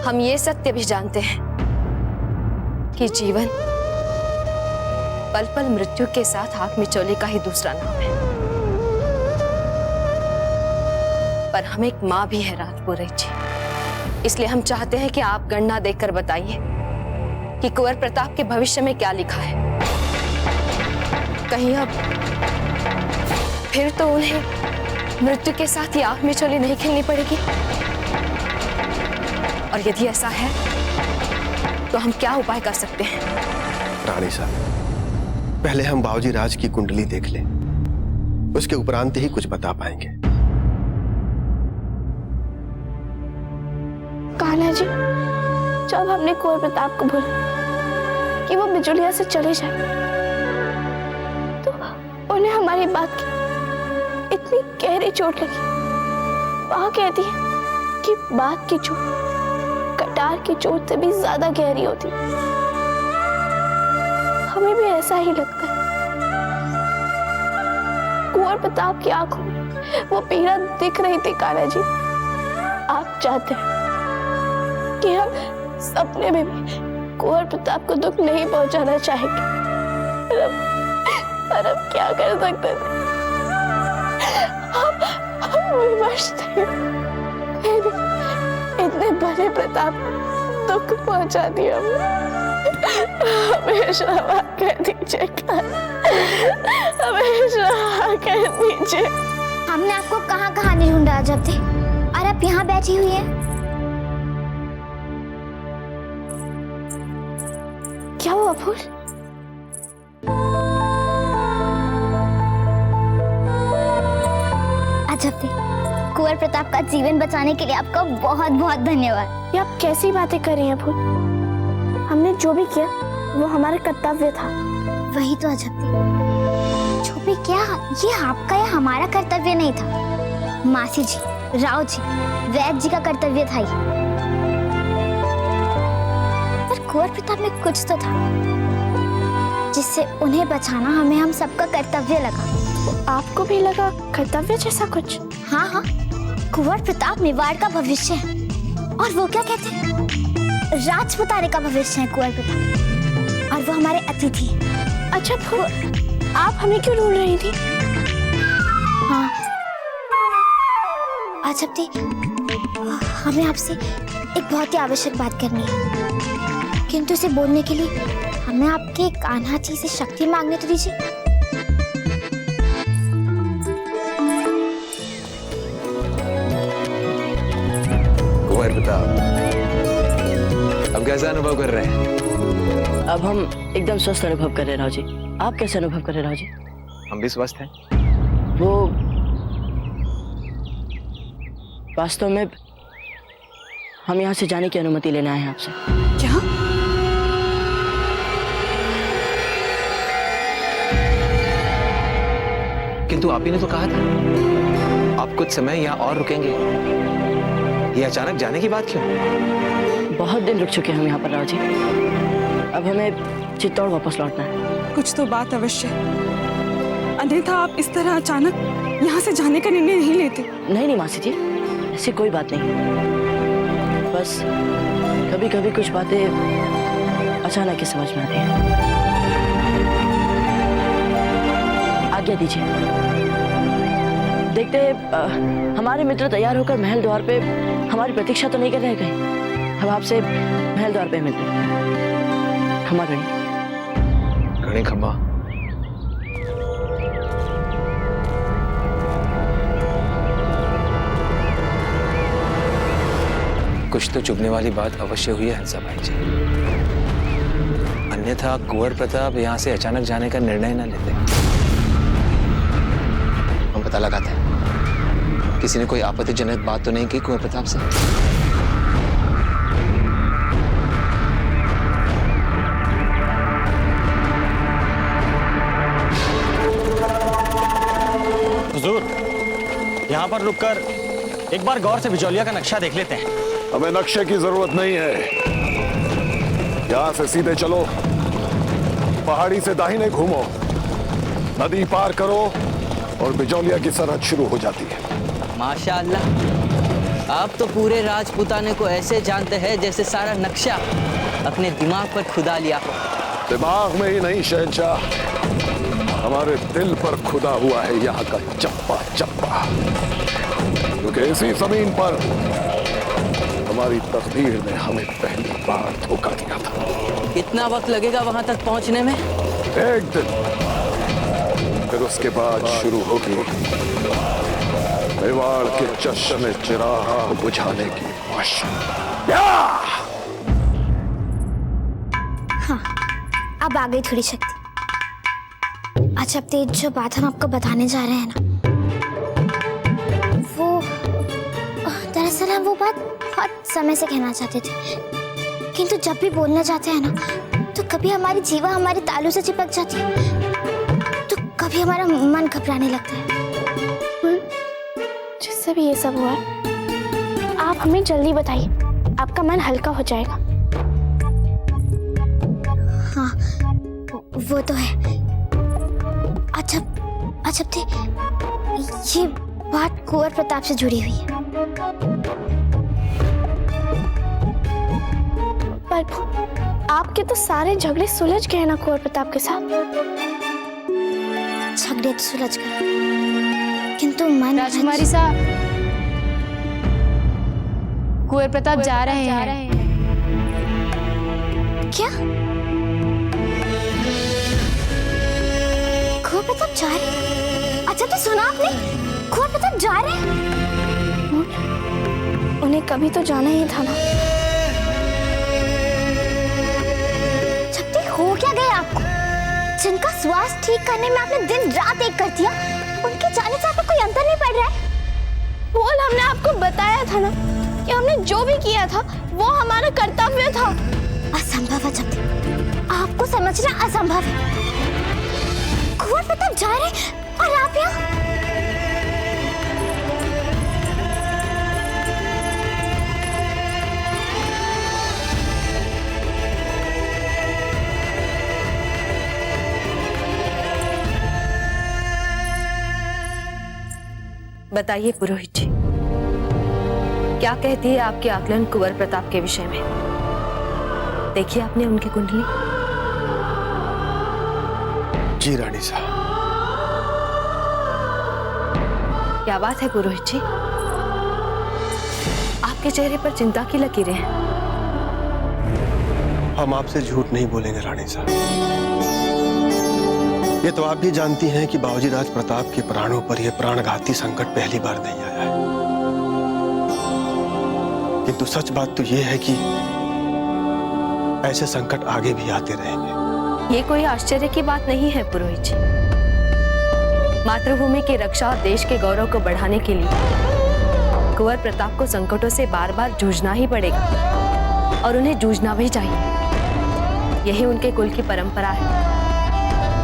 हम ये सत्य भी जानते हैं कि जीवन पल पल मृत्यु के साथ हाथ में चोली का ही दूसरा नाम है। पर हम एक माँ भी है राजपुरोहित जी, इसलिए हम चाहते हैं कि आप गणना देखकर बताइए कि कुंवर प्रताप के भविष्य में क्या लिखा है। कहीं अब फिर तो उन्हें मृत्यु के साथ ही आंख में चोली नहीं खेलनी पड़ेगी, और यदि ऐसा है तो हम क्या उपाय कर सकते हैं?
रानी साहब, पहले हम बाबूजी राज की कुंडली देख लें, उसके उपरांत ही कुछ बता पाएंगे।
कान्हा जी, जब हमने कुंवर प्रताप को बोला कि वो बिजुलिया से चले जाए, तो उन्हें हमारी बात की इतनी गहरी चोट लगी। वहां कहती है कि बात की चोट कटार की चोट से भी ज्यादा गहरी होती। हमें भी ऐसा ही लगता है। कुंवर प्रताप की आंखों में वो पीड़ा दिख रही थी। कान्हा जी, आप चाहते हैं कि हम सपने में भी कुंवर प्रताप को दुख नहीं पहुंचाना चाहेंगे, पर अब क्या कर सकते थे? हम विवश थे। इतने बड़े प्रताप दुख पहुंचा दिया। हमेशा माफ कर दीजिए, हमेशा माफ कर दीजिए।
हमने आपको कहाँ कहाँ नहीं ढूंढा जब थे, और आप यहाँ बैठी हुई हैं।
क्या हुआ फूल?
अजब थे, कुंवर प्रताप का जीवन बचाने के लिए आपका बहुत बहुत धन्यवाद।
ये आप कैसी बातें कर रही हैं फूल? हमने जो भी किया वो हमारा कर्तव्य था।
वही तो अजब थे, जो भी किया ये आपका या हमारा कर्तव्य नहीं था, मासी जी, राव जी, वैद्य जी का कर्तव्य था ये। पर कुंवर प्रताप में कुछ तो था जिससे उन्हें बचाना हमें हम सबका कर्तव्य लगा।
तो आपको भी लगा कर्तव्य जैसा कुछ?
हाँ हाँ, कुंवर प्रताप मेवाड़ का भविष्य है, और वो क्या कहते हैं, राजपुताने का भविष्य है कुंवर प्रताप, और वो हमारे अतिथि हैं।
अच्छा फूल, आप हमें क्यों ढूंढ रही थी?
हाँ, अजब थी, हमें आपसे एक बहुत ही आवश्यक बात करनी है, किंतु इसे बोलने के लिए हमें आपके कान्हा जी से शक्ति मांगने तो दीजिए।
कुंवर प्रताप, अब कैसा अनुभव कर रहे हैं?
अब हम एकदम स्वस्थ अनुभव कर रहे हैं राव जी। आप कैसे अनुभव कर रहे हैं राव जी?
हम भी स्वस्थ हैं।
वो वास्तव में हम यहाँ से जाने की अनुमति लेने आए हैं आपसे।
क्या?
किंतु आप ही ने तो कहा था आप कुछ समय यहाँ और रुकेंगे, ये अचानक जाने की बात क्यों?
बहुत दिन रुक चुके हैं हम यहाँ पर राव जी, अब हमें चित्तौड़ वापस लौटना है।
कुछ तो बात अवश्य, अन्यथा आप इस तरह अचानक यहाँ से जाने का निर्णय नहीं लेते।
नहीं मासी जी, ऐसी कोई बात नहीं, बस कभी कभी कुछ बातें अचानक ही समझ में आती हैं। आज्ञा दीजिए। देखते हमारे मित्र तैयार होकर महल द्वार पे हमारी प्रतीक्षा तो नहीं कर रहे कहीं? हम आपसे महल द्वार पे मिलते हैं। खमा गणी।
गणी खमा। कुछ तो चुभने वाली बात अवश्य हुई है हंसा भाई जी, अन्यथा कुंवर प्रताप यहाँ से अचानक जाने का निर्णय न लेते। हम पता लगाते हैं, किसी ने कोई आपत्तिजनक बात तो नहीं की कुंवर प्रताप से?
हुजूर, यहाँ पर रुककर एक बार गौर से बिजौलिया का नक्शा देख लेते हैं।
हमें नक्शे की जरूरत नहीं है, यहां से सीधे चलो, पहाड़ी से दाहिने घूमो, नदी पार करो और बिजौलिया की सरहद शुरू हो जाती है।
माशाअल्लाह, आप तो पूरे राजपूताने को ऐसे जानते हैं जैसे सारा नक्शा अपने दिमाग पर खुदा लिया हो।
दिमाग में ही नहीं शहंशाह, हमारे दिल पर खुदा हुआ है यहाँ का चप्पा चप्पा, क्योंकि इसी जमीन पर हमारी तकदीर ने हमें पहली बार धोखा दिया था।
कितना वक्त लगेगा वहां तक पहुंचने में?
एक दिन, फिर उसके बाद शुरू होगी मेवाड़ के चश्मे चिराग बुझाने की मशक।
हाँ, अब आ गई थोड़ी शक्ति। अच्छा, अब तेज जो बात हम आपको बताने जा रहे हैं ना, वो दरअसल हम वो बात बहुत समय से कहना चाहते थे, किंतु जब भी बोलना चाहते हैं ना तो कभी हमारी जीवा हमारे तालू से चिपक जाती है, तो कभी हमारा मन घबराने लगता है।
जिससे भी ये सब हुआ है, आप हमें जल्दी बताइए, आपका मन हल्का हो जाएगा।
हाँ, वो तो है। अच्छा ये बात कुंवर प्रताप से जुड़ी हुई है।
पर आपके तो सारे झगड़े सुलझ गए ना कुंवर प्रताप के साथ।
झगड़े तो सुलझ गए, किंतु मन।
राजकुमारी साहब, कुंवर प्रताप जा रहे हैं।
क्या? कुंवर प्रताप जा रहे हैं? अच्छा, तो सुना आपने, कुंवर प्रताप जा रहे हैं?
उन्हें कभी तो जाना ही था ना।
छपती, हो क्या गया आपको? जिनका स्वास्थ्य ठीक करने में आपने दिन रात एक कर दिया, उनके जाने से आपको कोई अंतर नहीं पड़ रहा है?
बोल, हमने आपको बताया था ना कि हमने जो भी किया था वो हमारा कर्तव्य था।
असंभव है छपती, आपको समझना असंभव है। कुंवर प्रताप जा रहे और आप यहाँ?
बताइए पुरोहित जी, क्या कहती है आपकी आकलन कुंवर प्रताप के विषय में? देखिए आपने उनकी कुंडली?
जी रानी साहब।
क्या बात है पुरोहित जी, आपके चेहरे पर चिंता की लकीरें हैं।
हम आपसे झूठ नहीं बोलेंगे रानी साहब, ये तो आप भी जानती हैं कि बाबूजी राज प्रताप के प्राणों पर यह प्राणघाती संकट पहली बार नहीं आया है, किंतु सच बात तो यह है कि ऐसे संकट आगे भी आते रहेंगे।
ये कोई आश्चर्य की बात नहीं है पुरोहित जी। मातृभूमि की रक्षा और देश के गौरव को बढ़ाने के लिए कुंवर प्रताप को संकटों से बार बार जूझना ही पड़ेगा, और उन्हें जूझना भी चाहिए। यही उनके कुल की परंपरा है।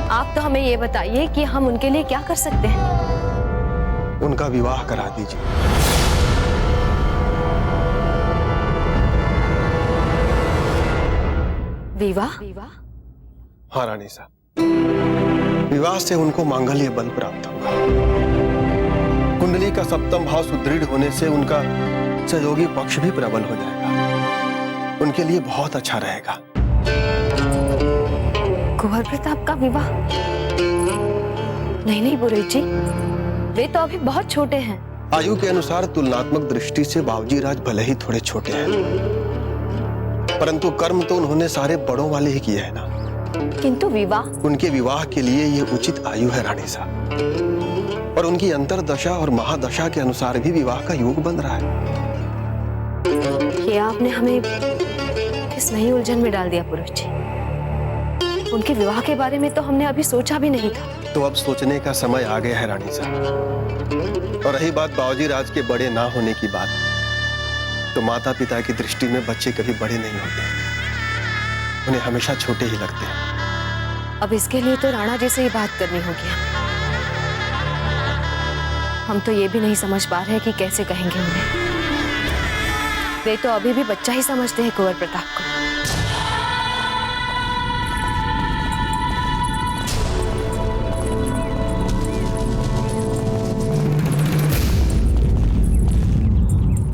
आप तो हमें ये बताइए कि हम उनके लिए क्या कर सकते हैं?
उनका विवाह करा दीजिए।
विवाह?
हाँ रानी साहब, विवाह से उनको मांगल्य बल प्राप्त होगा। कुंडली का सप्तम भाव सुदृढ़ होने से उनका सहयोगी पक्ष भी प्रबल हो जाएगा, उनके लिए बहुत अच्छा रहेगा।
कुंवर प्रताप का विवाह? नहीं पुरोहित जी, वे तो अभी बहुत छोटे हैं।
आयु के अनुसार तुलनात्मक दृष्टि से बाबूजी राज भले ही थोड़े छोटे हैं, परंतु कर्म तो उन्होंने सारे बड़ों वाले ही किए हैं ना।
किंतु विवाह? उनके
विवाह के लिए ये उचित आयु है रानी साहब, और उनकी अंतरदशा और महादशा के अनुसार भी विवाह का योग बन रहा है।
ये आपने हमें किस नई उलझन में डाल दिया पुरोहित जी। उनके विवाह के बारे में तो हमने अभी सोचा भी नहीं था।
तो अब सोचने का समय आ गया है रानी साहब। और रही बात बाबूजी राज के बड़े ना होने की बात, तो माता पिता की दृष्टि में बच्चे कभी बड़े नहीं होते, उन्हें हमेशा छोटे ही लगते हैं।
अब इसके लिए तो राणा जी से ही बात करनी होगी। हम तो ये भी नहीं समझ पा रहे कि कैसे कहेंगे उन्हें। वे तो अभी भी बच्चा ही समझते हैं कुंवर प्रताप को।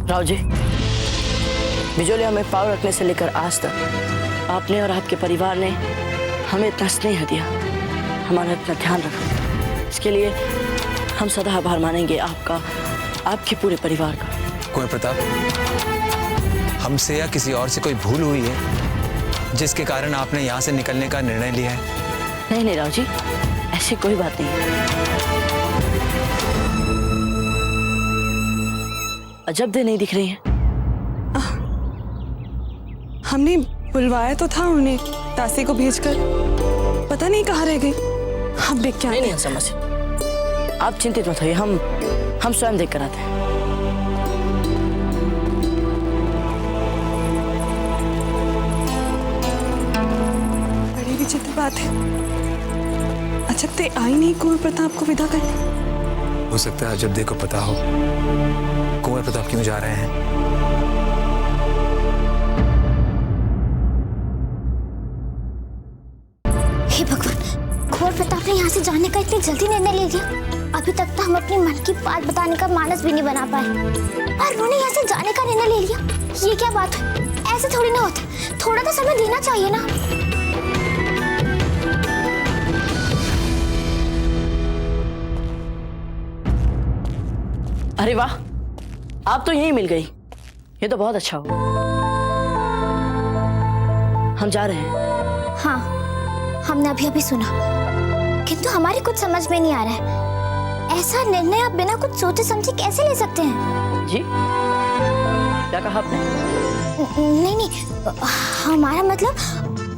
राव जी, बिजोलिया में पाव रखने से लेकर आज तक आपने और आपके परिवार ने हमें इतना स्नेह दिया, हमारा इतना ध्यान रखा। इसके लिए हम सदा आभार मानेंगे आपका, आपके पूरे परिवार का।
कुंवर प्रताप, हमसे या किसी और से कोई भूल हुई है जिसके कारण आपने यहाँ से निकलने का निर्णय लिया है?
नहीं नहीं राव जी, ऐसी कोई बात नहीं। अजब दे नहीं दिख रही है।
हमने बुलवाया तो था उन्हें तासी को भेजकर, पता नहीं कहाँ रह गई। हम देख के आते हैं।
नहीं समझ, आप चिंतित मत होइए, हम स्वयं देख कर आते हैं।
बड़ी विचित्र बात है, अजब दे आई नहीं कुंवर प्रताप को विदा करने।
हो सकता है अजब दे को पता हो कुंवर प्रताप क्यों जा रहे हैं।
हे भगवान, कुंवर प्रताप ने यहाँ से जाने का इतनी जल्दी निर्णय ले लिया। अभी तक तो हम अपने मन की बात बताने का मानस भी नहीं बना पाए, और उन्होंने यहाँ से जाने का निर्णय ले लिया। ये क्या बात है? ऐसे थोड़ी ना होता, थोड़ा तो समय देना चाहिए ना।
अरे वाह, आप तो यहीं मिल गई, ये तो बहुत अच्छा हुआ। हम जा रहे हैं।
हाँ, हमने अभी अभी सुना, किंतु हमारी कुछ समझ में नहीं आ रहा है। ऐसा निर्णय आप बिना कुछ सोचे समझे कैसे ले सकते हैं?
जी, क्या कहा आपने?
नहीं, हमारा मतलब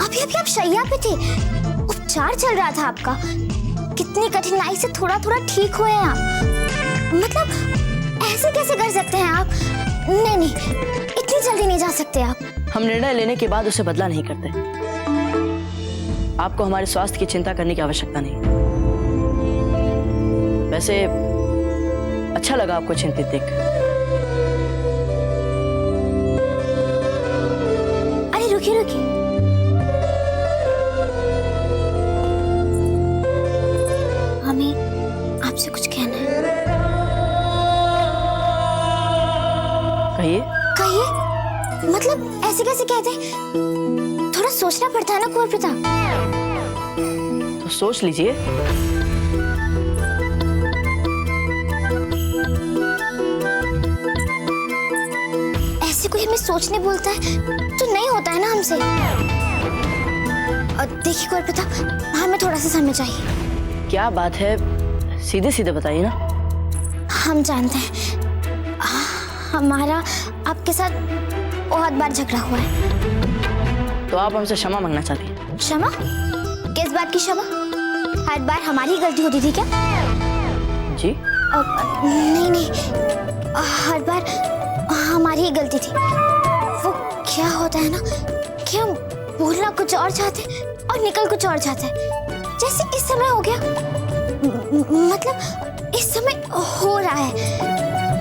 अभी अभी आप शैया पे थे, उपचार चल रहा था आपका। कितनी कठिनाई से थोड़ा थोड़ा ठीक हुए हैं आप। मतलब ऐसे कैसे कर सकते हैं आप? नहीं, इतनी जल्दी नहीं जा सकते आप।
हम निर्णय लेने के बाद उसे बदला नहीं करते। आपको हमारे स्वास्थ्य की चिंता करने की आवश्यकता नहीं। वैसे अच्छा लगा आपको चिंतित देख।
अरे रुकिए, हमें आपसे कुछ कहना है। कहिए। मतलब ऐसे कैसे कहते? थोड़ा सोचना पड़ता है ना कुंवर प्रताप।
तो सोच लीजिए।
ऐसे कोई हमें सोचने बोलता है तो नहीं होता है ना हमसे। और देखिए कुंवर प्रताप, हमें थोड़ा सा समय चाहिए।
क्या बात है, सीधे सीधे बताइए ना।
हम जानते हैं हमारा आपके साथ बहुत बार झगड़ा हुआ है।
तो आप हमसे क्षमा मांगना चाहती हैं?
क्षमा? किस बात की क्षमा? हर बार हमारी गलती होती थी क्या?
जी?
नहीं, हर बार हमारी ही गलती थी। वो क्या होता है ना कि हम बोलना कुछ और चाहते और निकल कुछ और जाता है। जैसे इस समय हो गया, मतलब इस समय हो रहा है।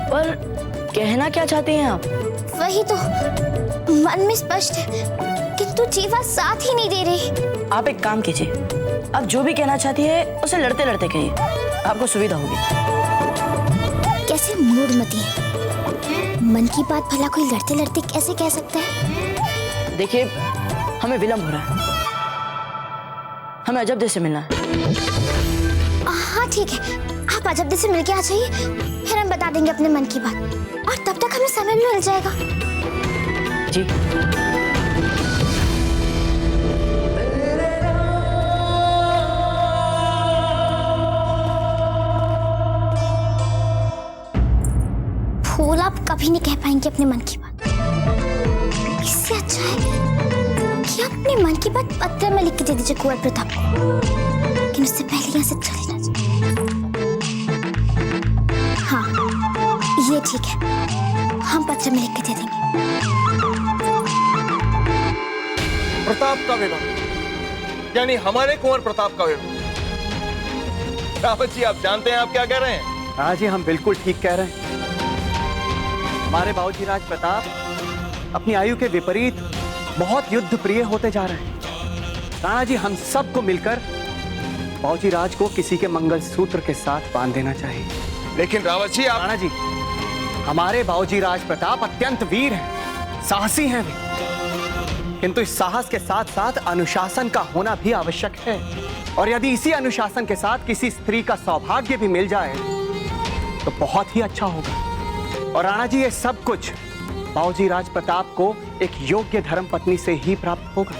पर कहना क्या चाहती हैं आप?
वही तो मन में स्पष्ट है, किंतु जीवा साथ ही नहीं दे रही।
आप एक काम कीजिए, आप जो भी कहना चाहती है उसे लड़ते लड़ते कहिए, आपको सुविधा होगी।
कैसे मूढ़मती है, मन की बात भला कोई लड़ते लड़ते कैसे कह सकता है?
देखिए, हमें विलंब हो रहा है, हमें अजबदे से मिलना है।
हाँ ठीक है, आप अजबदे से मिलके आ जाइए, फिर हम बता देंगे अपने मन की बात, और तब तक हमें समय भी मिल जाएगा।
जी।
फूल आप कभी नहीं कह पाएंगे अपने मन की बात। इससे अच्छा है कि आप अपने मन की बात पत्र में लिख के दे दीजिए कुंवर प्रताप को, लेकिन उससे पहले यहाँ से चले ना जाइए। हाँ, ये ठीक है, हम पत्र में लिख के दे देंगे।
प्रताप का विवाह, यानी हमारे कुंवर प्रताप का विवाह। रावत जी, आप जानते हैं आप क्या कह रहे हैं?
राणा जी, हम बिल्कुल ठीक कह रहे हैं। हमारे बाबूजी राज प्रताप अपनी आयु के विपरीत बहुत युद्ध प्रिय होते जा रहे हैं। राणा जी, हम सबको मिलकर बाबूजी राज को किसी के मंगलसूत्र के साथ बांध देना चाहिए।
लेकिन रावत जी, आप...
राणा जी, हमारे बाबूजी राज प्रताप अत्यंत वीर हैं, साहसी हैं वे, किंतु इस साहस के साथ साथ अनुशासन का होना भी आवश्यक है। और यदि इसी अनुशासन के साथ किसी स्त्री का सौभाग्य भी मिल जाए तो बहुत ही अच्छा होगा। और राणा जी, ये सब कुछ बाबूजी राज प्रताप को एक योग्य धर्मपत्नी से ही प्राप्त होगा।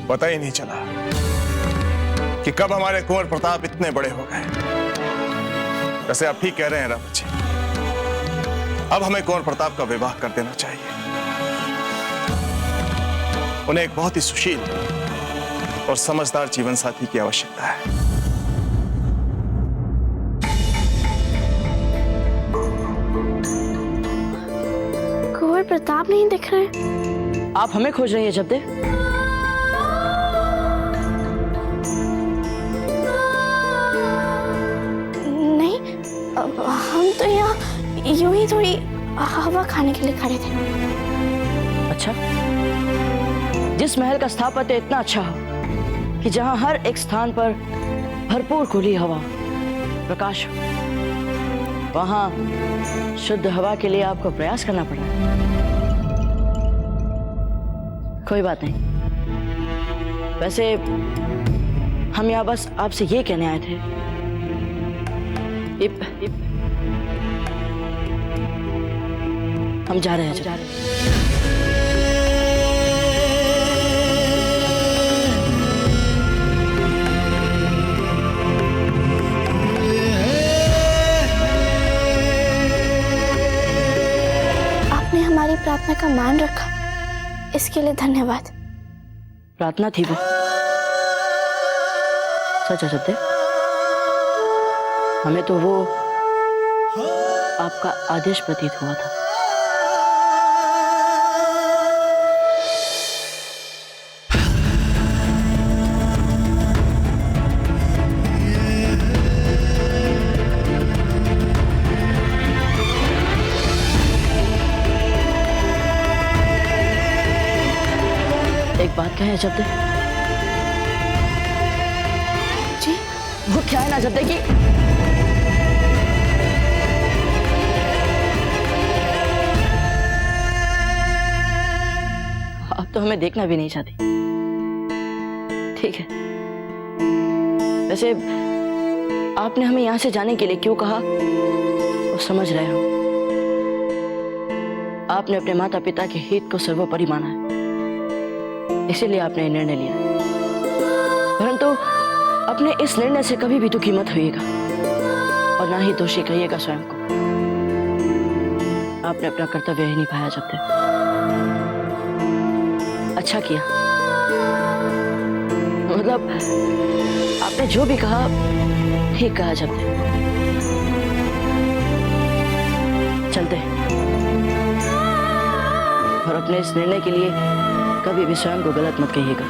पता ही नहीं चला कि कब हमारे कुंवर प्रताप इतने बड़े हो गए। वैसे आप ठीक कह रहे हैं रावत जी, अब हमें कुंवर प्रताप का विवाह कर देना चाहिए। उन्हें एक बहुत ही सुशील और समझदार जीवन साथी की आवश्यकता है।
कुंवर प्रताप नहीं दिख रहे।
आप हमें खोज रही हैं जब्दे?
नहीं, हम तो यहाँ यूं ही थोड़ी हवा खाने के लिए खड़े थे।
अच्छा, जिस महल का स्थापत्य इतना अच्छा हो कि जहां हर एक स्थान पर भरपूर खुली हवा, प्रकाश हो, वहां शुद्ध हवा के लिए आपको प्रयास करना पड़ा। कोई बात नहीं। वैसे हम यहाँ बस आपसे ये कहने आए थे, हम जा रहे हैं।
आपने हमारी प्रार्थना का मान रखा, इसके लिए धन्यवाद।
प्रार्थना थी वो? सच है सत्य, हमें तो वो आपका आदेश प्रतीत हुआ था। एक बात कहें जब्दे?
जी?
वो क्या है ना जब्दे की आप तो हमें देखना भी नहीं चाहती। ठीक है, वैसे आपने हमें यहां से जाने के लिए क्यों कहा वो समझ रहे हो। आपने अपने माता पिता के हित को सर्वोपरि माना है, इसीलिए आपने ये निर्णय लिया। परंतु अपने इस निर्णय से कभी भी दुखी मत होइएगा और ना ही दोषी कहिएगा स्वयं को। आपने अपना कर्तव्य ही निभाया जब तक। अच्छा किया, मतलब आपने जो भी कहा ठीक कहा जब तक। चलते हैं और अपने इस निर्णय के लिए कभी भी स्वयं को गलत मत कहिएगा।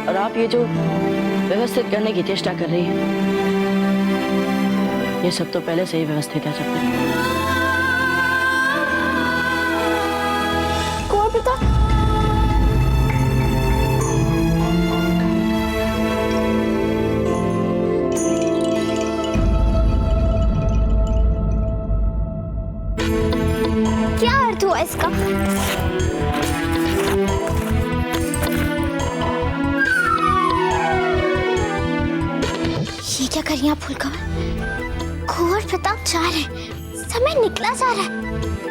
और आप ये जो व्यवस्थित करने की चेष्टा कर रही हैं, ये सब तो पहले से ही व्यवस्थित है। जब तक
कुंवर प्रताप,
क्या अर्थ हुआ इसका? ये क्या कर रही हैं आप फूलकमल? कुंवर प्रताप जा रहे हैं, समय निकला जा रहा है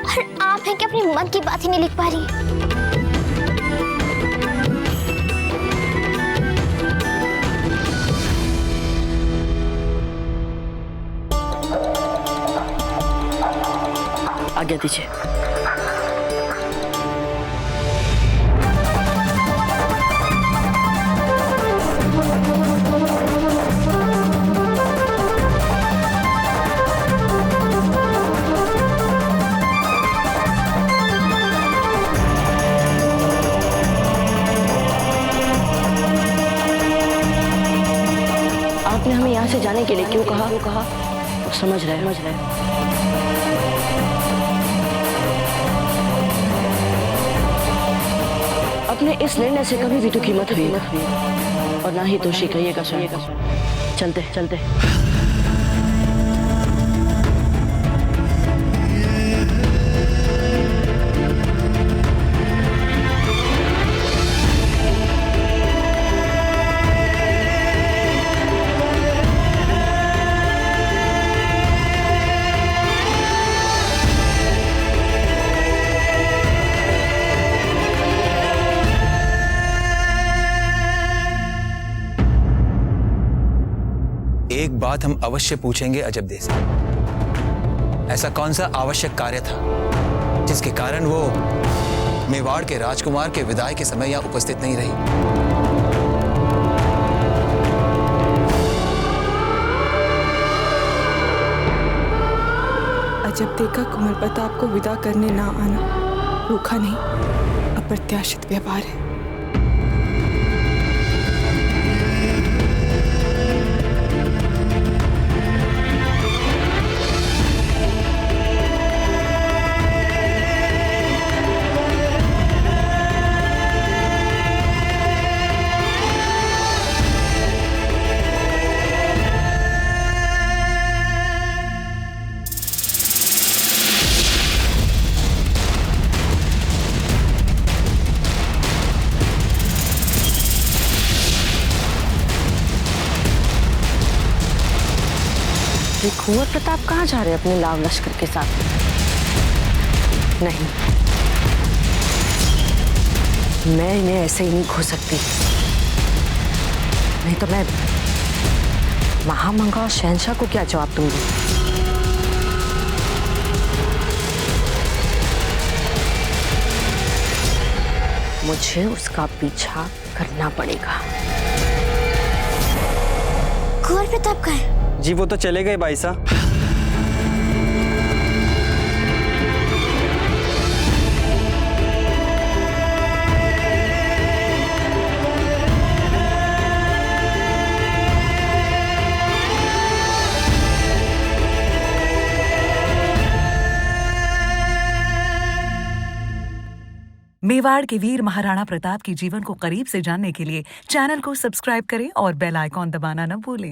और आप हैं कि अपनी मन की बात ही नहीं लिख पा रही।
आज्ञा दीजिए। आने के लिए क्यों कहा वो समझ रहे। अपने इस निर्णय से कभी भी दुखी मत हुई और ना ही दोषी कहिएगा स्वयं। चलते।
एक बात हम अवश्य पूछेंगे अजबदे से। ऐसा कौन सा आवश्यक कार्य था जिसके कारण वो मेवाड़ के राजकुमार के विदाई के समय यहां उपस्थित नहीं रही?
अजबदे का कुंवर प्रताप को विदा करने ना आना रूखा नहीं, अप्रत्याशित व्यवहार है।
कुंवर प्रताप कहाँ जा रहे अपने लाव लश्कर के साथ? नहीं, मैं इन्हें ऐसे ही नहीं खो सकती। नहीं तो मैं महामंगा और शहंशाह को क्या जवाब दूंगी? मुझे उसका पीछा करना पड़ेगा।
कुंवर प्रताप कहाँ है?
जी वो तो चले गए भाई साहब।
मेवाड़ के वीर महाराणा प्रताप के जीवन को करीब से जानने के लिए चैनल को सब्सक्राइब करें और बेल आइकॉन दबाना न भूलें।